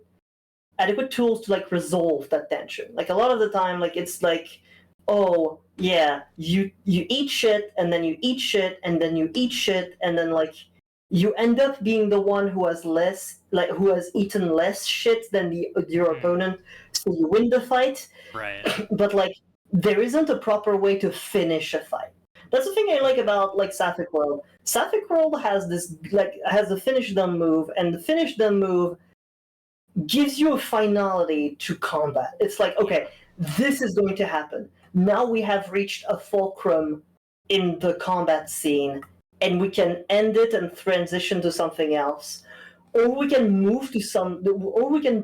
tools to like resolve that tension. Like a lot of the time, like it's like, oh yeah, you eat shit, and then you eat shit, and then you eat shit, and then like you end up being the one who has eaten less shit than your opponent, so you win the fight. Right. But like there isn't a proper way to finish a fight. That's the thing I like about like Sapphic World. Sapphic World has the finish them move, and the finish them move gives you a finality to combat. It's like, okay, this is going to happen. Now we have reached a fulcrum in the combat scene, and we can end it and transition to something else, or we can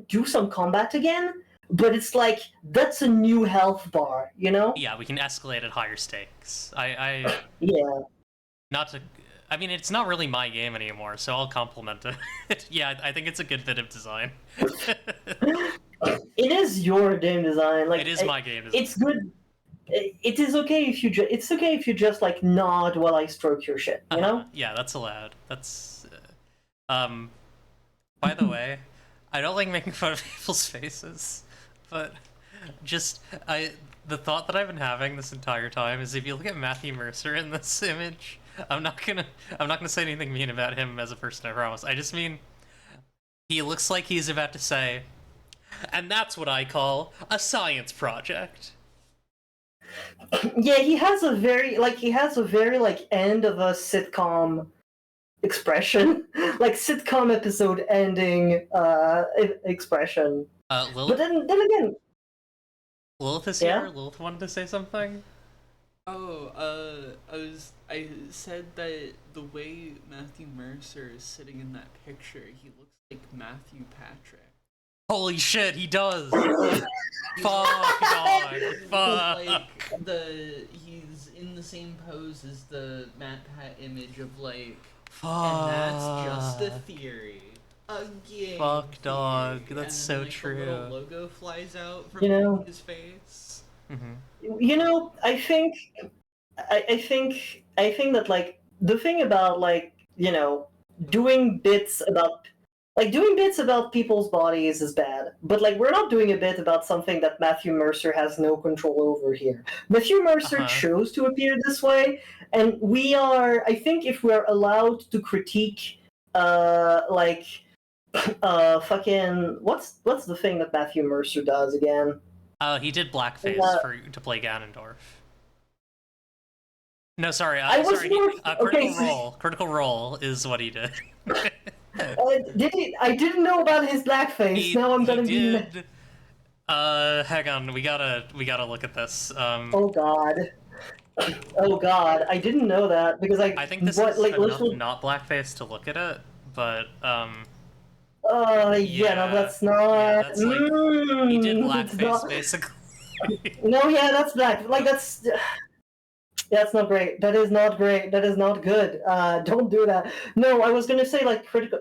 do some combat again. But it's like that's a new health bar, you know? Yeah, we can escalate at higher stakes. Yeah. Not to. I mean, it's not really my game anymore, so I'll compliment it. Yeah, I think it's a good bit of design. It is your game design. Like it is my game design. It's good. It is okay if you it's okay if you just like nod while I stroke your shit, you know? Yeah, that's allowed. That's by the way, I don't like making fun of people's faces, but just the thought that I've been having this entire time is if you look at Matthew Mercer in this image, I'm not gonna say anything mean about him as a person, I promise. I just mean he looks like he's about to say, and that's what I call a science project. Yeah, he has a very end of a sitcom expression, like sitcom episode ending expression. Lilith, but then again, Lilith is here. Lilith wanted to say something. Oh, I said that the way Matthew Mercer is sitting in that picture, he looks like Matthew Patrick. Holy shit, he does! Fuck, dog. Fuck. Like, he's in the same pose as the Matt Pat image of, like, fuck. And that's just a theory. A game fuck, dog. theory. That's and so like, true. The little logo flies out from his face. Mm-hmm. You know, I think that, like, the thing about, like, doing bits about people's bodies is bad, but like we're not doing a bit about something that Matthew Mercer has no control over here. Matthew Mercer chose to appear this way, and we are. I think if we're allowed to critique, fucking what's the thing that Matthew Mercer does again? He did blackface to play Ganondorf. No, sorry. Critical Role is what he did. Did he? I didn't know about his blackface. Now I'm gonna be. Hang on. We gotta look at this. Oh God. Oh God. I didn't know that because I think this is enough not blackface to look at it, but yeah, no, that's not. Yeah, that's like he did blackface basically. No, yeah, that's black. Like that's. That's not great. That is not great. That is not good. Don't do that. No, I was gonna say like critical.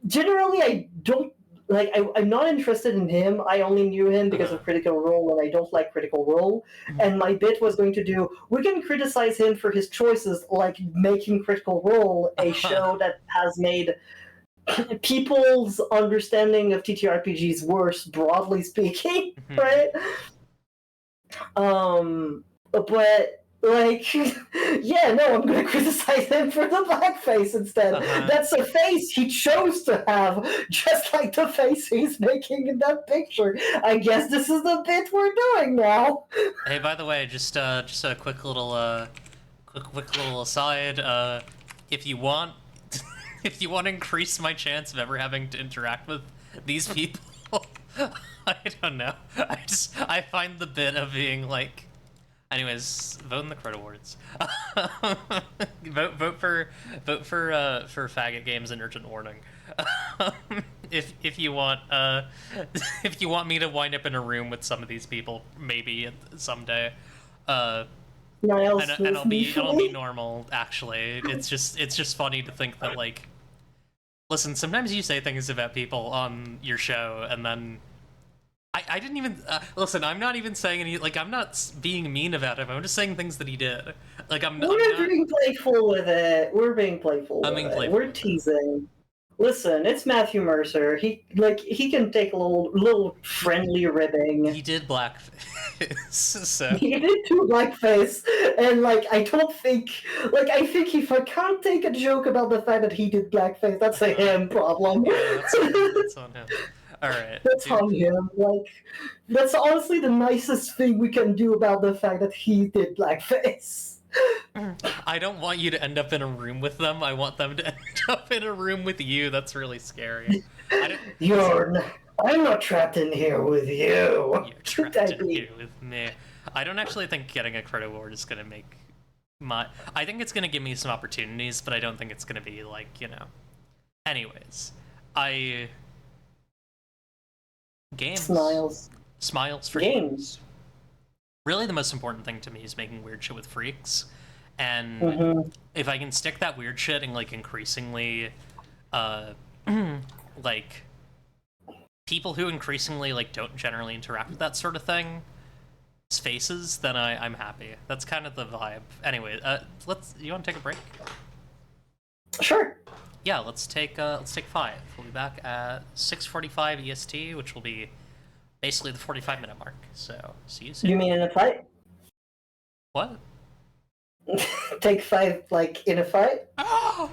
Generally, I don't like. I'm not interested in him. I only knew him because of Critical Role, and I don't like Critical Role. And my bit was going to do. We can criticize him for his choices, like making Critical Role a show that has made people's understanding of TTRPGs worse, broadly speaking, right? But. Like, yeah, no, I'm gonna criticize him for the blackface instead. That's a face he chose to have, just like the face he's making in that picture. I guess this is the bit we're doing now. Hey, by the way, just a quick little aside. If you want, if you want to increase my chance of ever having to interact with these people, I don't know. I find the bit of being like. Anyways, vote in the Crit Awards. vote for faggot games and urgent warning. if you want if you want me to wind up in a room with some of these people, maybe someday. And it'll be normal. Actually, it's just funny to think that like, listen, sometimes you say things about people on your show, and then. I didn't even listen. I'm not even saying any. Like, I'm not being mean about him. I'm just saying things that he did. Like, We're being playful with it. We're being playful. We're teasing. Listen, it's Matthew Mercer. He can take a little friendly ribbing. He did blackface. So he did do blackface, and like I don't think, like I think if I can't take a joke about the fact that he did blackface, that's a him problem. Yeah, that's on him. All right. That's on him. Like, that's honestly the nicest thing we can do about the fact that he did blackface. I don't want you to end up in a room with them. I want them to end up in a room with you. That's really scary. I'm not trapped in here with you. You're trapped in here with me. I don't actually think getting a Crit Award is gonna make I think it's gonna give me some opportunities, but I don't think it's gonna be like, Anyways, Games. Smiles for games. Really, the most important thing to me is making weird shit with freaks, and if I can stick that weird shit in like increasingly, like people who increasingly like don't generally interact with that sort of thing, faces, then I'm happy. That's kind of the vibe. Anyway, you want to take a break? Sure. Yeah, let's take 5. We'll be back at 6:45 EST, which will be basically the 45-minute mark. So, see you soon. You mean in a fight? What? Take 5, like, in a fight? Oh!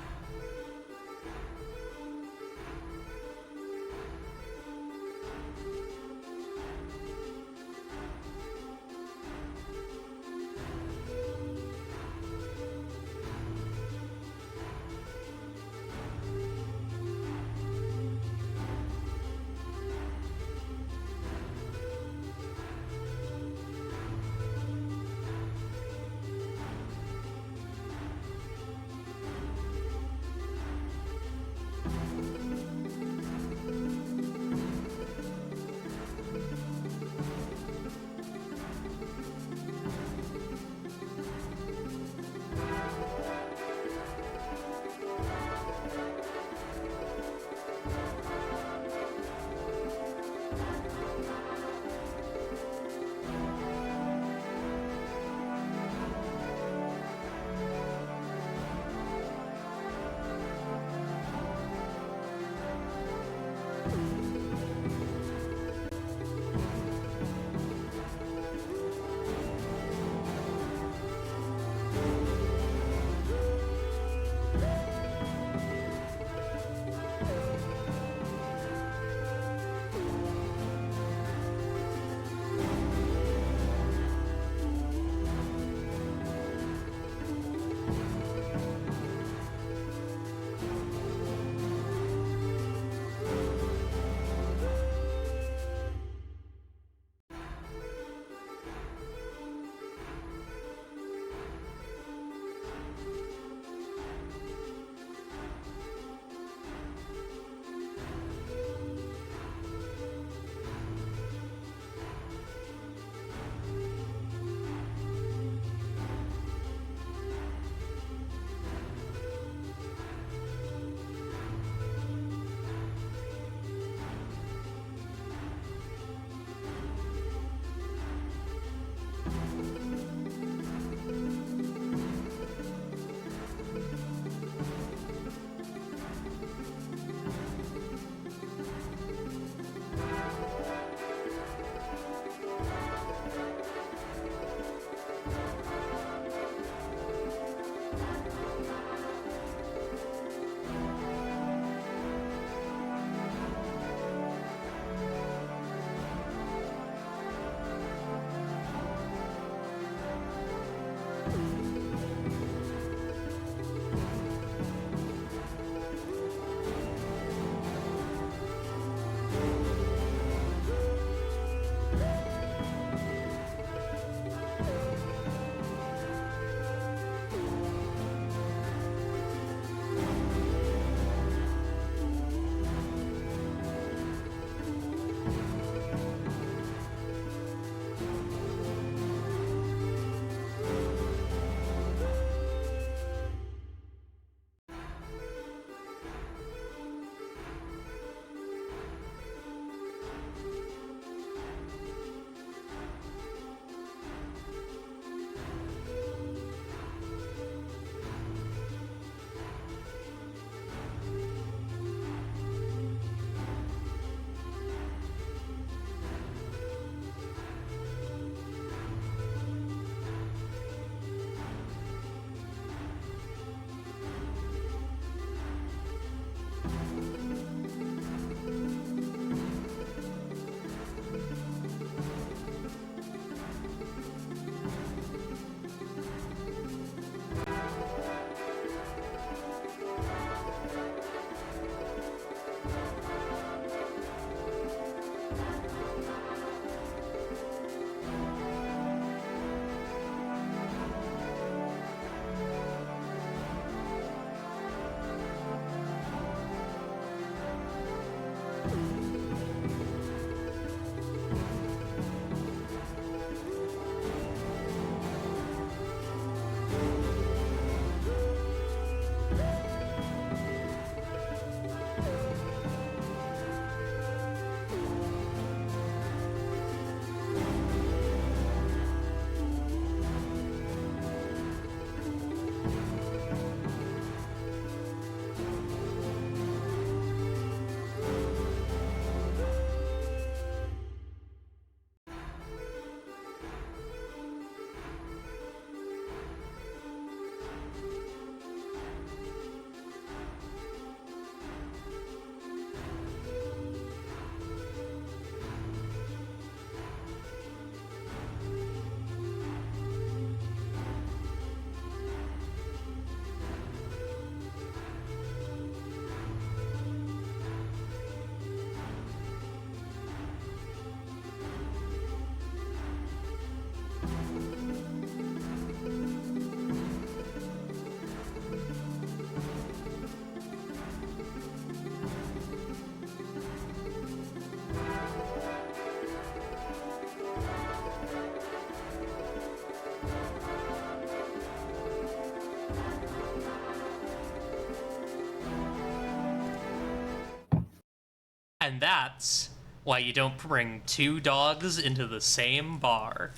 And that's why you don't bring two dogs into the same bar.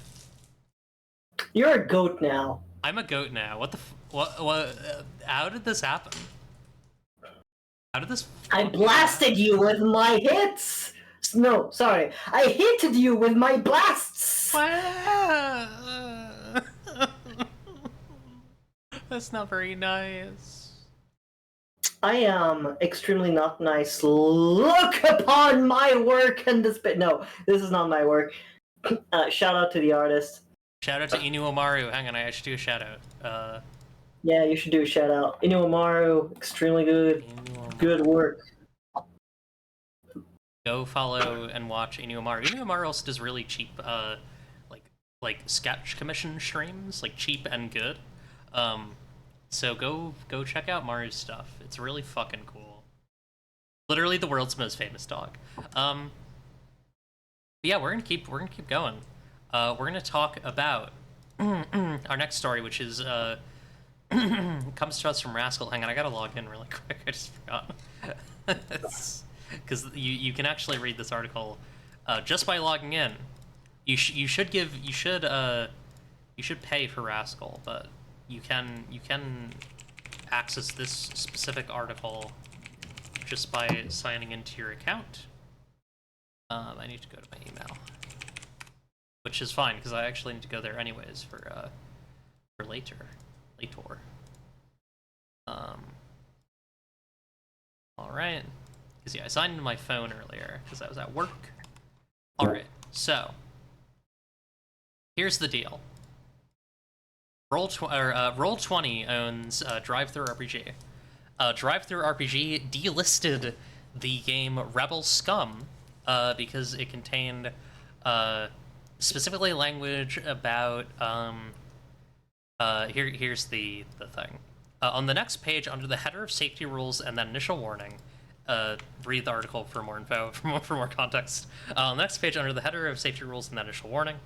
You're a goat now. I'm a goat now. What the what how did this happen? How did this I blasted you with my hits! No, sorry. I hitted you with my blasts! That's not very nice. I am extremely not nice. Look upon my work and this bit. No, this is not my work. Shout out to the artist. Shout out to Inu Omaru. Hang on, I should do a shout out. Yeah, you should do a shout out. Inu Amaru, extremely good. Good work. Go follow and watch Inu Omaru. Inu Omaru also does really cheap, like sketch commission streams, like cheap and good. So go check out Maru's stuff. It's really fucking cool. Literally the world's most famous dog. But yeah, we're gonna keep going. We're gonna talk about our next story, which is comes to us from Rascal. Hang on, I gotta log in really quick. I just forgot. Because you can actually read this article just by logging in. You should pay for Rascal, but you can access this specific article just by signing into your account. I need to go to my email, which is fine because I actually need to go there anyways for later. All right. Because yeah, I signed into my phone earlier because I was at work. All right. So here's the deal. Roll20 owns Drive-Thru RPG. Drive-Thru RPG delisted the game Rebel Scum because it contained specifically language about here's the thing. On the next page, under the header of safety rules and then initial warning, read the article for more info, for more context. On the next page, under the header of safety rules and then initial warning,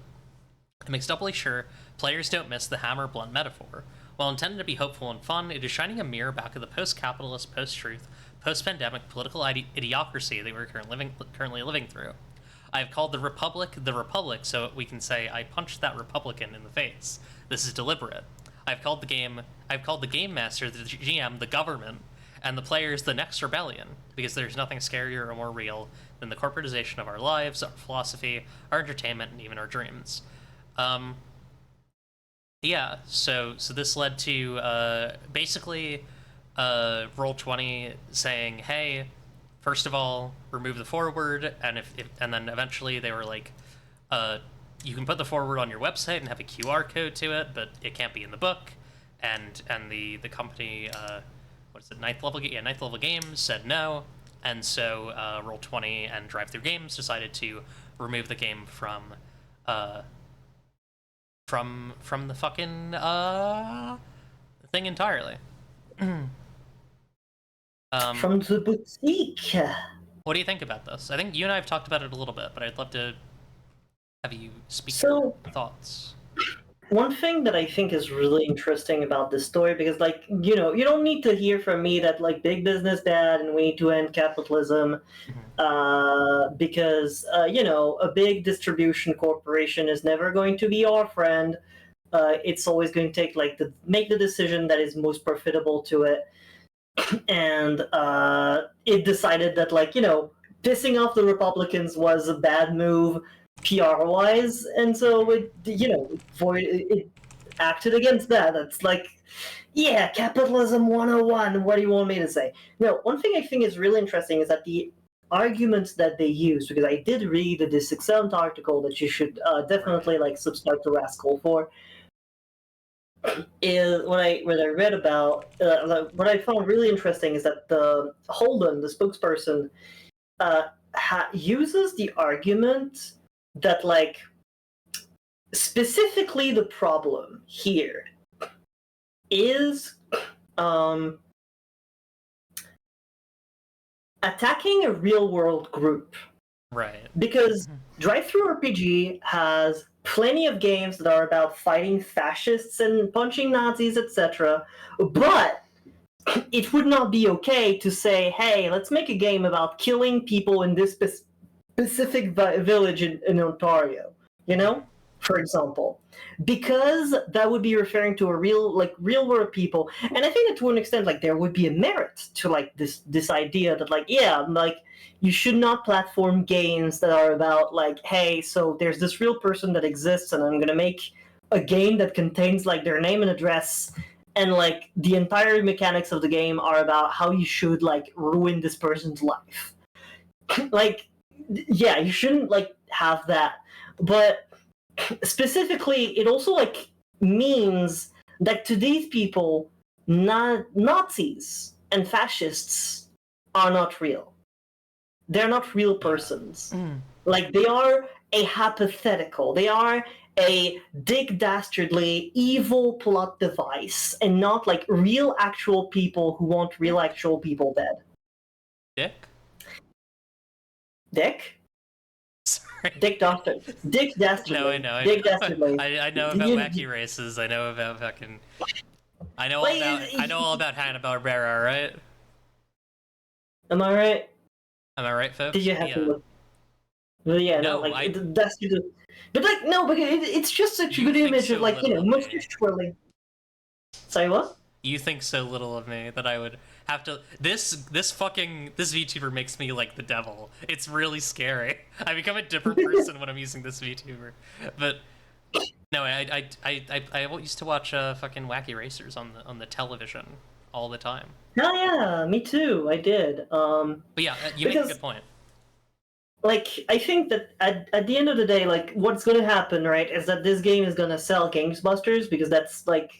it makes doubly sure players don't miss the hammer blunt metaphor. While intended to be hopeful and fun, it is shining a mirror back at the post-capitalist, post-truth, post-pandemic political idiocracy that we're currently living through. I have called the Republic, so we can say I punched that Republican in the face. This is deliberate. I've called the game master, the GM, the government, and the players the next rebellion, because there's nothing scarier or more real than the corporatization of our lives, our philosophy, our entertainment, and even our dreams. Yeah, so this led to basically Roll20 saying, hey, first of all, remove the forward, and and then eventually they were like, you can put the forward on your website and have a QR code to it, but it can't be in the book. And the company, what is it, Ninth Level Games said no, and so Roll20 and Drive-Thru Games decided to remove the game from the fucking thing entirely. From the boutique. What do you think about this? I think you and I have talked about it a little bit, but I'd love to have you speak your thoughts. One thing that I think is really interesting about this story, because, like, you know, you don't need to hear from me that, like, big business bad and we need to end capitalism, because, you know, a big distribution corporation is never going to be our friend. It's always going to take, like, make the decision that is most profitable to it. And it decided that, like, you know, pissing off the Republicans was a bad move PR-wise, and so it, you know, it acted against that. It's like, yeah, capitalism 101, what do you want me to say? No, one thing I think is really interesting is that the arguments that they use, because I did read this excellent article that you should definitely, like, subscribe to Rascal for, is when I read about what I found really interesting is that the Holden, the spokesperson, uses the argument that, like, specifically the problem here is attacking a real-world group. Right. Because Drive-Thru RPG has plenty of games that are about fighting fascists and punching Nazis, etc. But it would not be okay to say, hey, let's make a game about killing people in this specific village in Ontario, you know, for example, because that would be referring to a real world people. And I think that to an extent, like, there would be a merit to like this idea that, like, yeah, like, you should not platform games that are about like, hey, so there's this real person that exists and I'm gonna make a game that contains like their name and address, and like the entire mechanics of the game are about how you should like ruin this person's life. Like, yeah, you shouldn't like have that. But specifically, it also like means that to these people, Nazis and fascists are not real. They're not real persons. Like, they are a hypothetical. They are a Dick Dastardly evil plot device, and not like real actual people who want real actual people dead. Dick? Sorry. Dick Dastardly. Dick Dastardly. No, I know. Dick Dastardly. I know about wacky races. I know about fucking. I know all about Hanna-Barbera, right? Am I right? Am I right, folks? Did you have to look? Well, yeah, no, like that's good. But like, no, but it's just such a good image of like, you know, mustache twirling. Sorry, what? You think so little of me that I would have to. This VTuber makes me like the devil. It's really scary. I become a different person when I'm using this VTuber. But no, I used to watch fucking Wacky Racers on the television all the time. Oh yeah, me too. I did. But yeah, you make a good point. Like, I think that at the end of the day, like, what's going to happen, right, is that this game is going to sell Gamesbusters, because that's, like,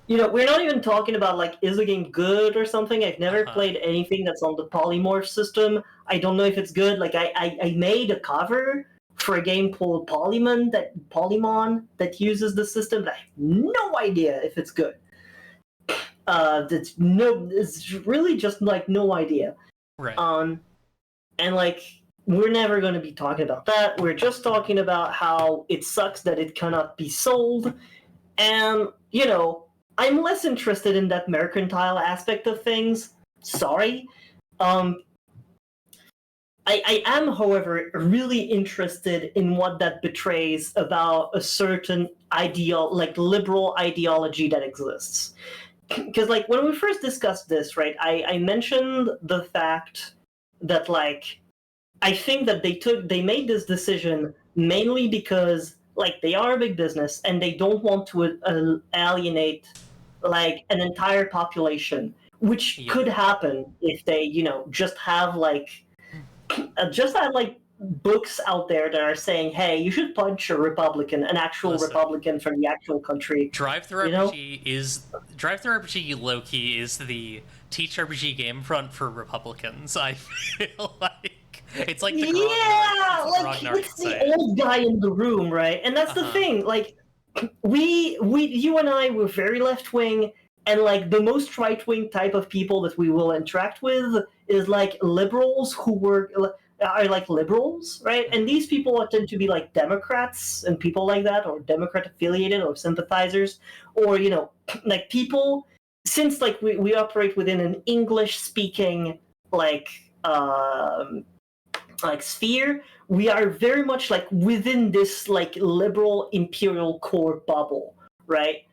you know, we're not even talking about, like, is the game good or something. I've never played anything that's on the polymorph system. I don't know if it's good. Like, I made a cover for a game called Polymon that uses the system, but I have no idea if it's good. It's really just, like, no idea. Right. And, like, we're never going to be talking about that. We're just talking about how it sucks that it cannot be sold. And, you know, I'm less interested in that mercantile aspect of things. Sorry. I am, however, really interested in what that betrays about a certain liberal ideology that exists. Because, like, when we first discussed this, right, I mentioned the fact that, like, I think that they made this decision mainly because, like, they are a big business and they don't want to alienate, like, an entire population, which could happen if they, you know, just have books out there that are saying, hey, you should punch a Republican, an actual Republican from the actual country. Drive-thru RPG low-key is the Teach RPG game front for Republicans. I feel like. It's like the it's the old guy in the room, right? And that's the thing. Like, you and I were very left wing, and like the most right wing type of people that we will interact with is like liberals are like liberals, right? And these people tend to be like Democrats and people like that, or Democrat affiliated or sympathizers, or, you know, like people. Since like we operate within an English speaking like sphere, we are very much like within this like liberal imperial core bubble, right?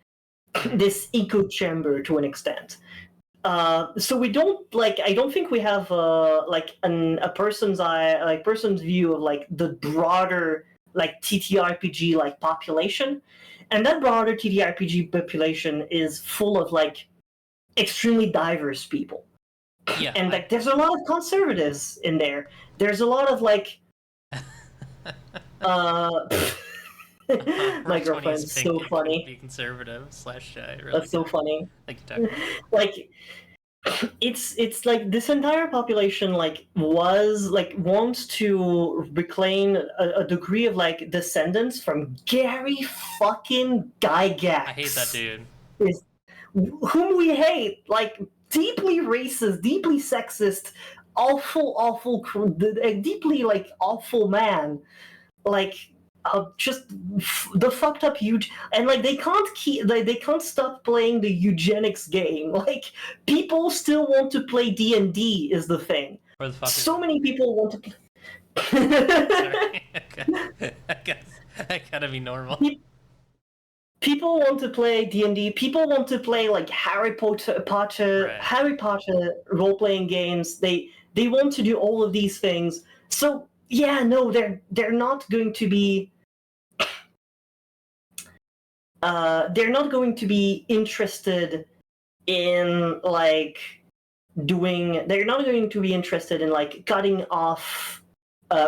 This echo chamber to an extent. So we don't like. I don't think we have a person's view of like the broader like TTRPG like population, and that broader TTRPG population is full of like extremely diverse people. Yeah, and like there's a lot of conservatives in there. There's a lot of like my girlfriend's so funny. Be conservative / shy. Really That's so funny. Thank you, like it's like this entire population like wants to reclaim a degree of like descendants from Gary fucking Gygax. I hate that dude. Whom we hate, like deeply racist, deeply sexist, awful, deeply like awful man. Like just the fucked up huge, and like they can't stop playing the eugenics game. Like people still want to play D&D is the thing. Where the fuck So is many people want to. Sorry. Okay. I guess I gotta be normal. People want to play D&D. People want to play like Harry Potter role-playing games. They want to do all of these things. So yeah, no, they're not going to be. They're not going to be interested in like doing. They're not going to be interested in like cutting off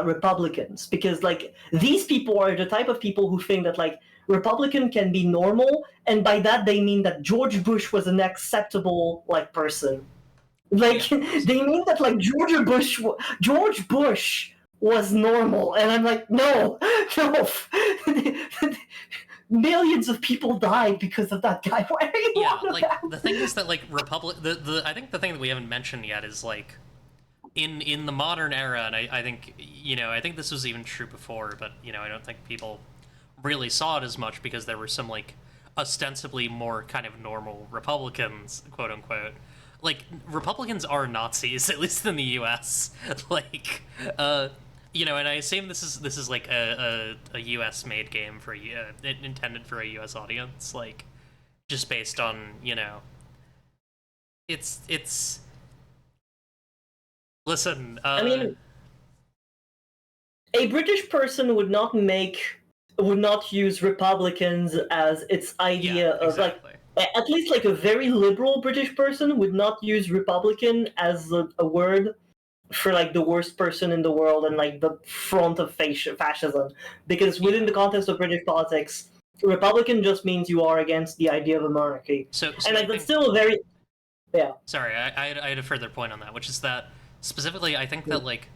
Republicans, because like these people are the type of people who think that like Republican can be normal, and by that they mean that George Bush was an acceptable like person. Like they mean that like George Bush was normal, and I'm like, no. Millions of people died because of that guy. Why are you Yeah, on like about? the thing is that like I think the thing that we haven't mentioned yet is like in the modern era, and I think I think this was even true before, but I don't think people really saw it as much because there were some like ostensibly more kind of normal Republicans, quote unquote. Like Republicans are Nazis, at least in the U.S. like, and I assume this is like a U.S. made game for intended for a U.S. audience, like just based on it's. Listen, I mean, a British person would not use Republicans as its idea of exactly. like, at least like a very liberal British person would not use Republican as a word for like the worst person in the world and like the front of fascism, because within the context of British politics, Republican just means you are against the idea of a monarchy. So And like I that's think, still a very sorry, I had a further point on that, which is that specifically I think that like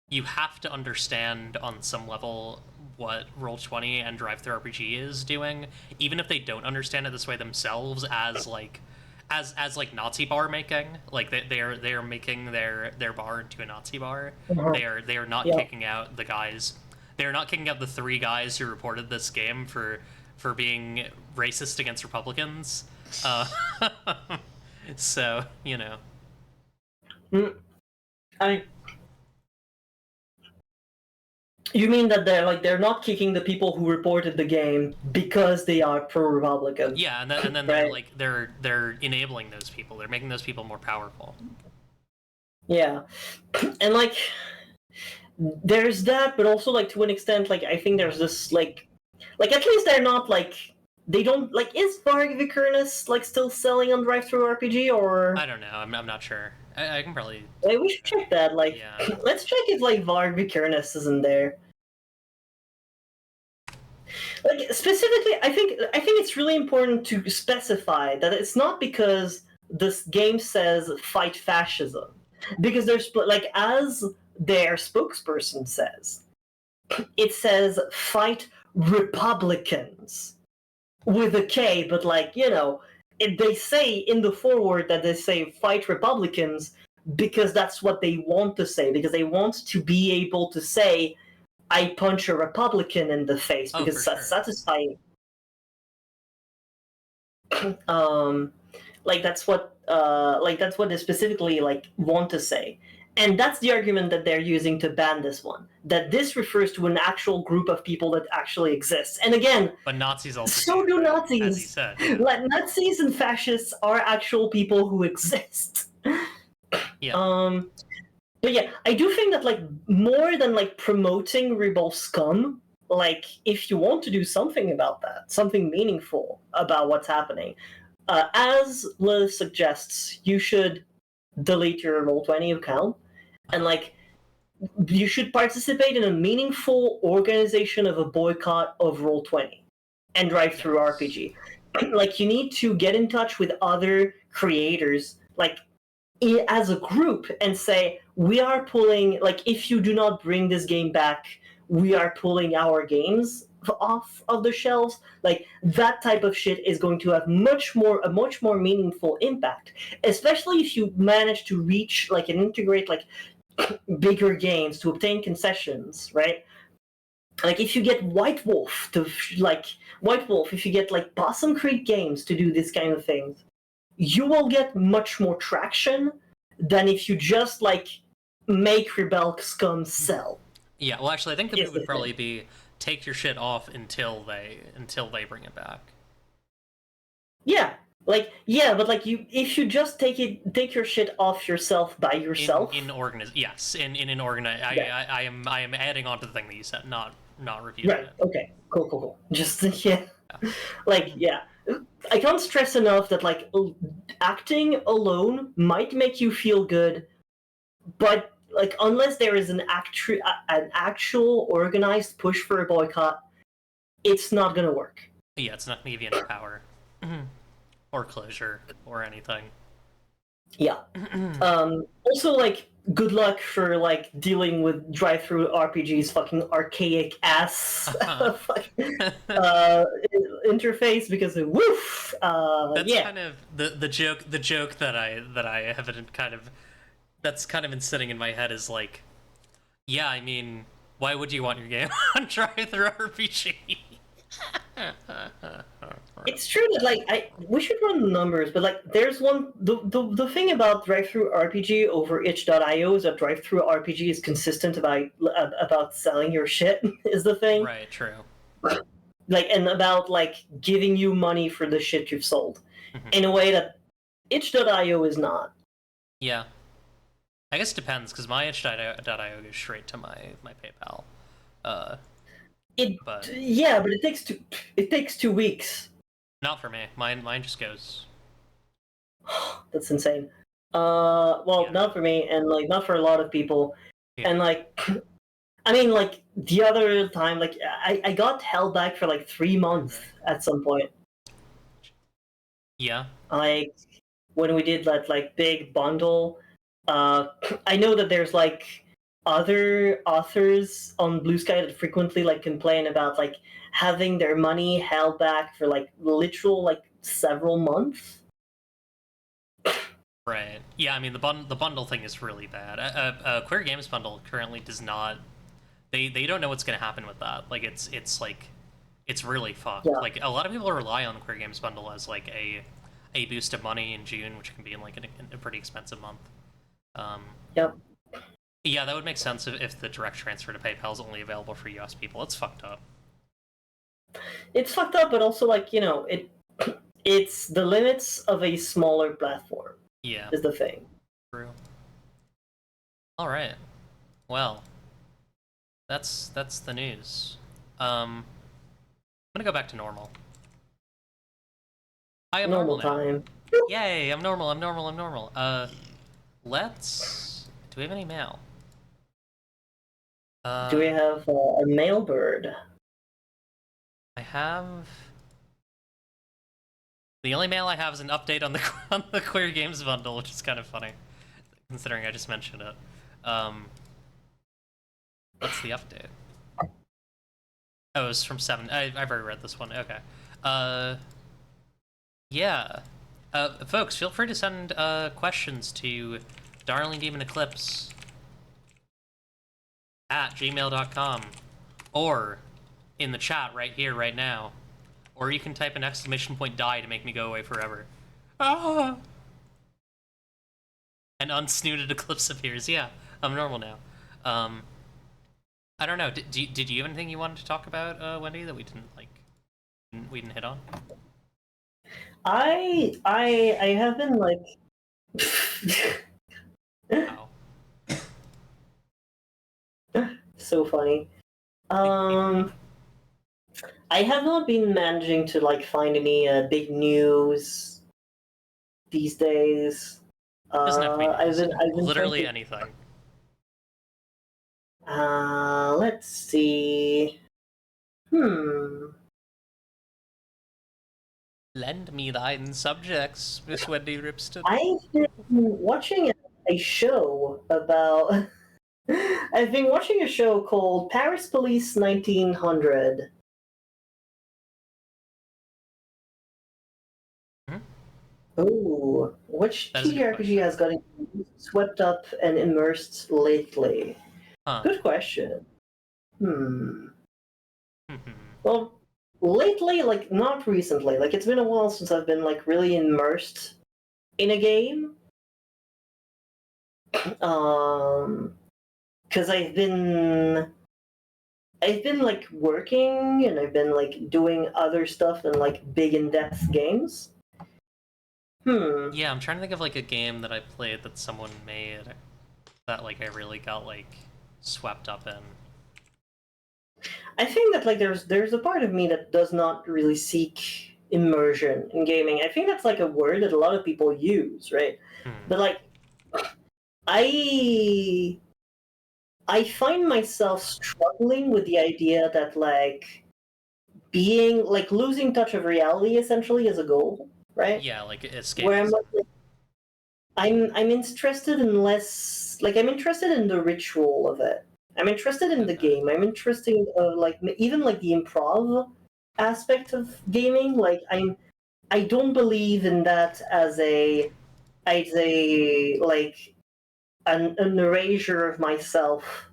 you have to understand on some level what Roll20 and Drive-Thru RPG is doing, even if they don't understand it this way themselves, as like Nazi bar making. Like they are making their bar into a Nazi bar. They are not kicking out the guys. They are not kicking out the 3 guys who reported this game for being racist against Republicans. So I You mean that they're not kicking the people who reported the game because they are pro-Republican? Yeah, and then right? they're like they're enabling those people. They're making those people more powerful. Yeah, and like there's that, but also like to an extent, like I think there's this like at least they're not like they don't like is Varg Vikernes like still selling on Drive-Thru RPG or I don't know. I'm not sure. I can probably. Like, we should check that. Like, Yeah. let's check if like Varg Vikernes isn't there. Like specifically, I think it's really important to specify that it's not because this game says fight fascism, because there's like as their spokesperson says, it says fight Republicans with a K, but like they say in the foreword that they say fight Republicans because that's what they want to say, because they want to be able to say I punch a Republican in the face, because that's satisfying. Like that's what they specifically like want to say. And that's the argument that they're using to ban this one. That this refers to an actual group of people that actually exists. And again, but Nazis also so do Nazis. As he said, yeah. Like Nazis and fascists are actual people who exist. Yeah. But yeah, I do think that like more than like promoting Rebel Scum, like if you want to do something about that, something meaningful about what's happening, as Liz suggests, you should delete your Roll20 account, and like you should participate in a meaningful organization of a boycott of Roll20 and Drive-Thru RPG. Like you need to get in touch with other creators, like as a group, and say we are pulling, like if you do not bring this game back, we are pulling our games off of the shelves. Like that type of shit is going to have a much more meaningful impact, especially if you manage to reach like and integrate like bigger games to obtain concessions, right? like if you get White Wolf if you get like Possum Creek Games to do this kind of things, you will get much more traction than if you just like make Rebel Scum sell. Yeah, well, actually, I think the Yes, move would the probably thing. be take your shit off until they bring it back. Yeah, but like if you just take your shit off yourself by yourself. In an organize. Yeah. I am adding on to the thing that you said, not refuting Right. it. Okay. Cool. Just yeah. Like yeah. I can't stress enough that like acting alone might make you feel good, but like unless there is an actual organized push for a boycott, it's not gonna work. Yeah, it's not gonna give you any power, or closure, or anything. Yeah. Also, like, good luck for like dealing with drive-through RPG's fucking archaic ass interface because woof. That's Yeah. kind of the joke that I haven't kind of that's kind of been sitting in my head is like, yeah, I mean, why would you want your game on drive-through RPG? It's true that like we should run the numbers, but like there's the thing about drive-through RPG over itch.io is that drive-through RPG is consistent about selling your shit is the thing. Right, true. Like and about like giving you money for the shit you've sold in a way that itch.io is not. Yeah. I guess it depends, because my itch.io goes straight to my PayPal. But But it takes 2 weeks. not for me. Mine just goes. That's insane. Well, Yeah. not for me, and like not for a lot of people. Yeah. And like, I mean, like the other time, like I got held back for like 3 months at some point. Yeah. Like when we did that like big bundle. I know that there's like other authors on Blue Sky that frequently like complain about like having their money held back for like literal like several months. Right. Yeah, I mean the bundle thing is really bad. Queer Games bundle currently does not. They don't know what's gonna happen with that. Like it's like it's really fucked. Yeah. Like a lot of people rely on the Queer Games bundle as like a boost of money in June, which can be in like a pretty expensive month. Yep. Yeah, that would make sense if the direct transfer to PayPal is only available for US people. It's fucked up. It's fucked up, but also like it's the limits of a smaller platform. Yeah. Is the thing. True. All right. Well, that's the news. I'm gonna go back to normal. I am Normal normal now. time. Yay! I'm normal. Let's. Do we have any mail? Do we have a male bird? I have. The only mail I have is an update on the Queer Games bundle, which is kind of funny, considering I just mentioned it. What's the update? Oh, it's from 7. I've already read this one. Okay. Yeah. Folks, feel free to send questions to Darling Demon Eclipse at gmail.com or in the chat right here, right now. Or you can type an exclamation point die to make me go away forever. Ah! An unsnooted eclipse appears. Yeah, I'm normal now. I don't know. Did you have anything you wanted to talk about, Wendy, that we didn't hit on? I have been like Wow. so funny. I have not been managing to like find any big news these days. Doesn't have to be news. I've been Literally trying anything. to... let's see. Lend me thine subjects, Miss Wendy Ripston. I've been watching a show about. I've been watching a show called Paris Police 1900. Ooh, which That is a good TRPG has gotten swept up and immersed lately? Huh. Good question. Well, lately, like not recently, like it's been a while since I've been like really immersed in a game. Because I've been like working and I've been like doing other stuff and like big in-depth games. Yeah, I'm trying to think of like a game that I played that someone made that like I really got like swept up in. I think that like there's a part of me that does not really seek immersion in gaming. I think that's like a word that a lot of people use, right? Hmm. But like I I find myself struggling with the idea that like being like losing touch of reality essentially is a goal, right? Yeah, like Where I'm escapism. like, I'm interested in less like I'm interested in the ritual of it. I'm interested in the Okay. game. I'm interested in like even like the improv aspect of gaming. Like I don't believe in that as a like an erasure of myself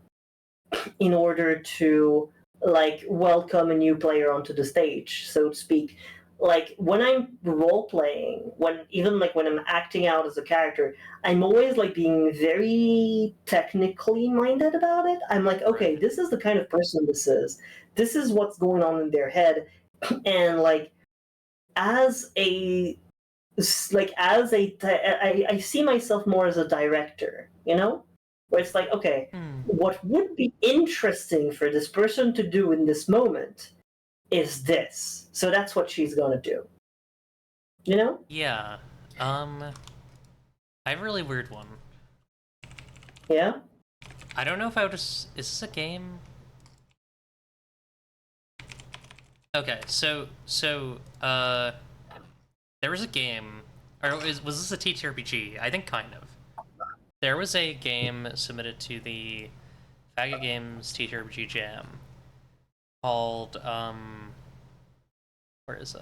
in order to like welcome a new player onto the stage, so to speak. Like when I'm role playing, when even like when I'm acting out as a character, I'm always like being very technically minded about it. I'm like, okay, Right. this is the kind of person this is. This is what's going on in their head, and like as a I see myself more as a director, you know, where it's like, okay, Hmm. what would be interesting for this person to do in this moment is this, so that's what she's gonna do, you know. Yeah. I have a really weird one. Yeah. I don't know if I would just. Is this a game? Okay, there was a game, or was this a TTRPG? I think kind of. There was a game submitted to the Faggot Games TTRPG Jam called where is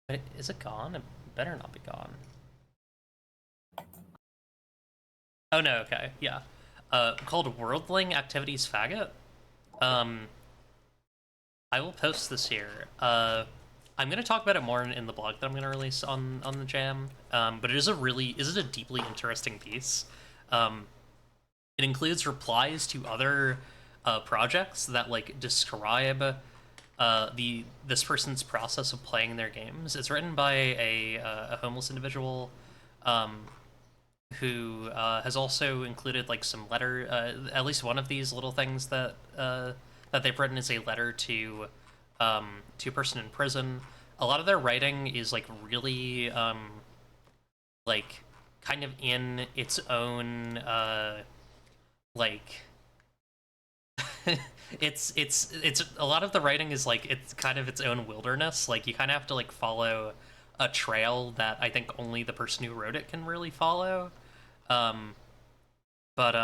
it? Is it gone? It better not be gone. Oh no, okay, yeah. Called Worldling Activities Faggot. Um, I will post this here. I'm gonna talk about it more in the blog that I'm gonna release on the jam. But it is a deeply interesting piece. Um, it includes replies to other projects that like describe the this person's process of playing their games. It's written by a homeless individual um, who has also included like some letter. At least one of these little things that they've written is a letter to a person in prison. A lot of their writing is like really like kind of in its own like it's a lot of the writing is like it's kind of its own wilderness. Like you kind of have to like follow a trail that I think only the person who wrote it can really follow. Um, but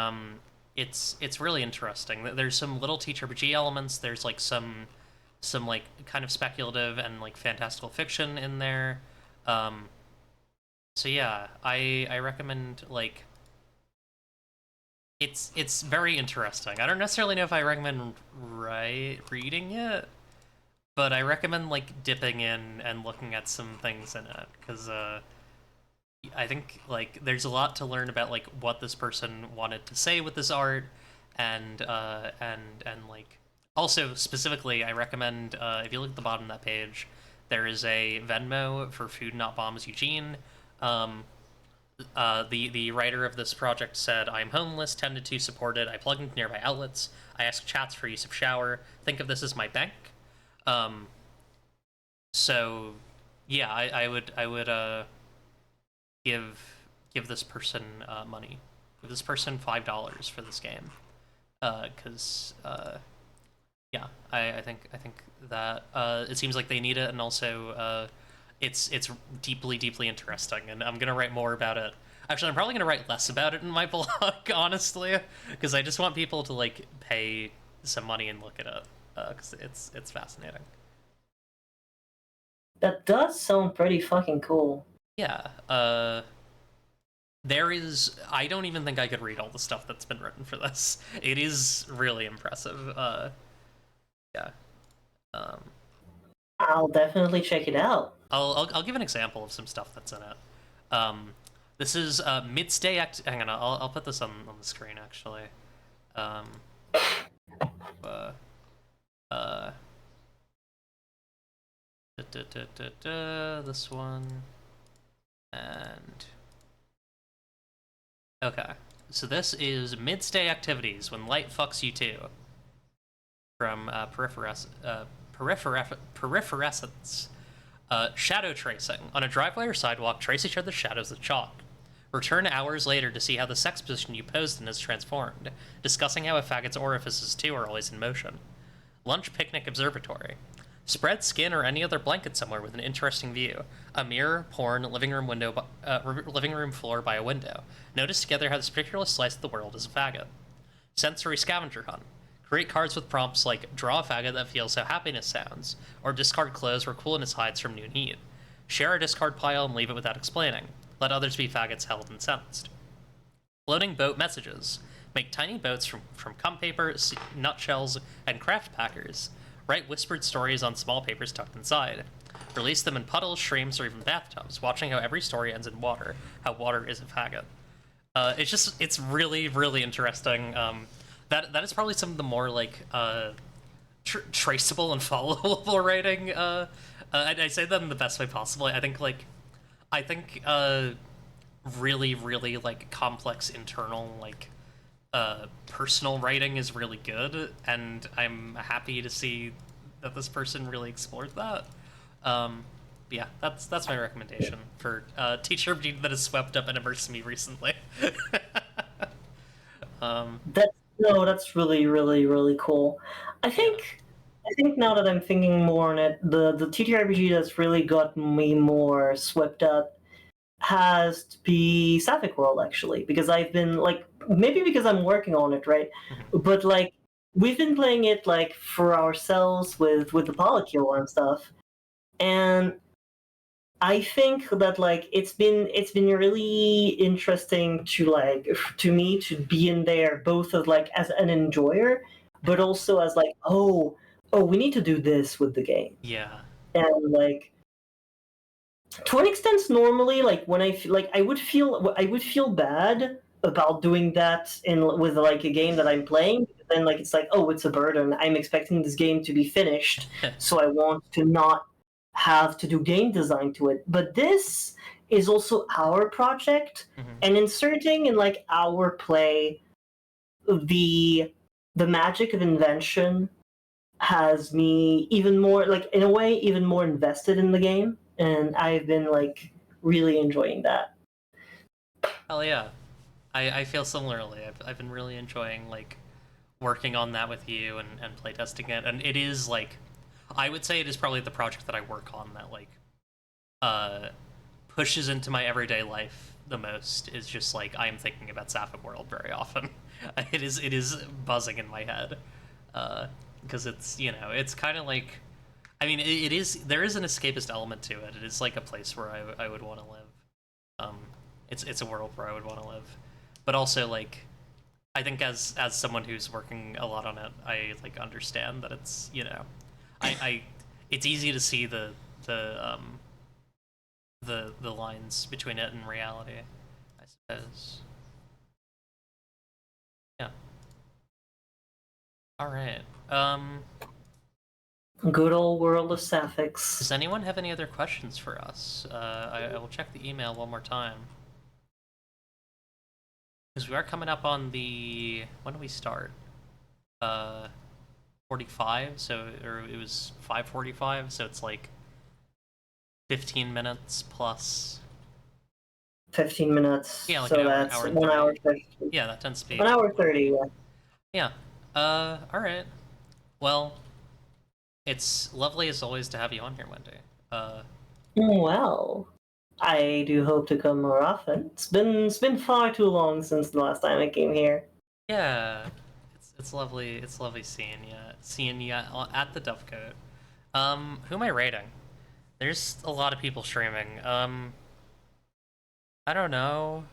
it's really interesting. There's some little TTRPG elements. There's like some like kind of speculative and like fantastical fiction in there. Um, so yeah, I recommend like it's very interesting. I don't necessarily know if I recommend reading it, but I recommend like dipping in and looking at some things in it because I think like there's a lot to learn about like what this person wanted to say with this art, and like also specifically I recommend if you look at the bottom of that page, there is a Venmo for Food Not Bombs Eugene. Um, the writer of this project said, "I am homeless, tended to, supported. I plug into nearby outlets. I ask chats for use of shower. Think of this as my bank." Um, so yeah, I would give give this person money. Give this person $5 for this game. Because yeah, I think that it seems like they need it, and also it's deeply interesting, and I'm gonna write more about it. Actually, I'm probably gonna write less about it in my blog, honestly, because I just want people to like pay some money and look at it, because it's fascinating. That does sound pretty fucking cool. Yeah. there is, I don't even think I could read all the stuff that's been written for this. It is really impressive. Yeah. I'll definitely check it out. I'll give an example of some stuff that's in it. This is Midday Act. Hang on, I'll put this on the screen actually. Uh, this one, and okay. So this is Midday Activities when light fucks you too. From Peripherescence. Shadow tracing. On a driveway or sidewalk, trace each other's shadows with chalk. Return hours later to see how the sex position you posed in is transformed, discussing how a faggot's orifices too are always in motion. Lunch picnic observatory. Spread skin or any other blanket somewhere with an interesting view. A mirror, porn, living room floor by a window. Notice together how this particular slice of the world is a faggot. Sensory scavenger hunt. Create cards with prompts like draw a faggot that feels how happiness sounds, or discard clothes where coolness hides from new need. Share a discard pile and leave it without explaining. Let others be faggots held and sensed. Floating boat messages. Make tiny boats from cum paper, nutshells, and craft packers. Write whispered stories on small papers tucked inside. Release them in puddles, streams, or even bathtubs, watching how every story ends in water, how water is a faggot. It's really, really interesting. That is probably some of the more, like, traceable and followable writing. I say that in the best way possible. I think really, really, like, complex internal, like, personal writing is really good, and I'm happy to see that this person really explored that. Yeah, that's my recommendation for teacher that has swept up and immersed me recently. That's really, really, really cool. I think now that I'm thinking more on it, the TTRPG that's really got me more swept up has to be Sapphic World, actually, because I've been like, maybe because I'm working on it, right? But like, we've been playing it like for ourselves with the Polycule and stuff, and I think that like it's been really interesting to me to be in there both as like as an enjoyer, but also as like we need to do this with the game. Yeah. And like to an extent, normally like when I feel like I would feel bad about doing that with like a game that I'm playing. Then like it's like, oh, it's a burden. I'm expecting this game to be finished, so I want to not have to do game design to it. But this is also our project, and inserting in like our play the magic of invention has me even more, like, in a way, even more invested in the game, and I've been like really enjoying that. Hell yeah. I feel similarly. I've been really enjoying like working on that with you and playtesting it, and it is like, I would say it is probably the project that I work on that like pushes into my everyday life the most. Is just like I am thinking about Sapphic World very often. It is buzzing in my head because it's, you know, it's kind of like, I mean, it is, there is an escapist element to it. It is like a place where I would want to live. It's a world where I would want to live, but also like, I think as someone who's working a lot on it, I like understand that it's, you know, I it's easy to see the lines between it and reality, I suppose. Yeah. All right. Good old world of Sapphics. Does anyone have any other questions for us? I will check the email one more time. Because we are coming up on the... When do we start? 45, so... Or it was 5:45, so it's like 15 minutes plus... 15 minutes. Yeah, like so an hour, that's hour and 1 hour 30. 30. Yeah, that tends to be... 1 hour 30, yeah. Yeah. Alright. Well, it's lovely as always to have you on here, Wendy. Well, I do hope to come more often. It's been far too long since the last time I came here. Yeah. It's lovely. It's lovely seeing you at the Dovecote. Who am I rating? There's a lot of people streaming. I don't know.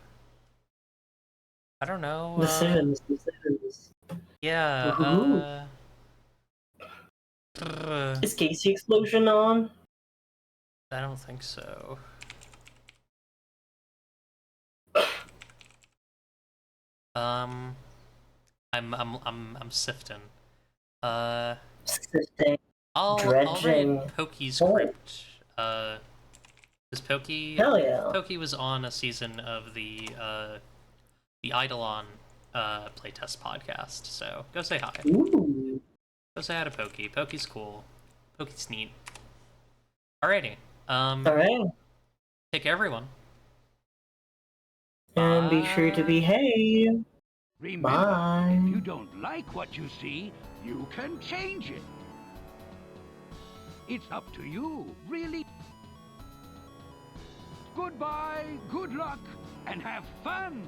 I don't know. Decisions. Yeah. Ooh. Is Casey Explosion on? I don't think so. I'm sifting. Sifting. I'll Dredging. read Pokey's Oh. crypt. Because Hell yeah. Pokey was on a season of the Eidolon playtest podcast. So go say hi. Ooh. Go say hi to Pokey. Pokey's cool. Pokey's neat. Alrighty. Alright. Take care, everyone. And be sure to behave. Remember, Bye. if you don't like what you see, you can change it. It's up to you, really. Goodbye, good luck, and have fun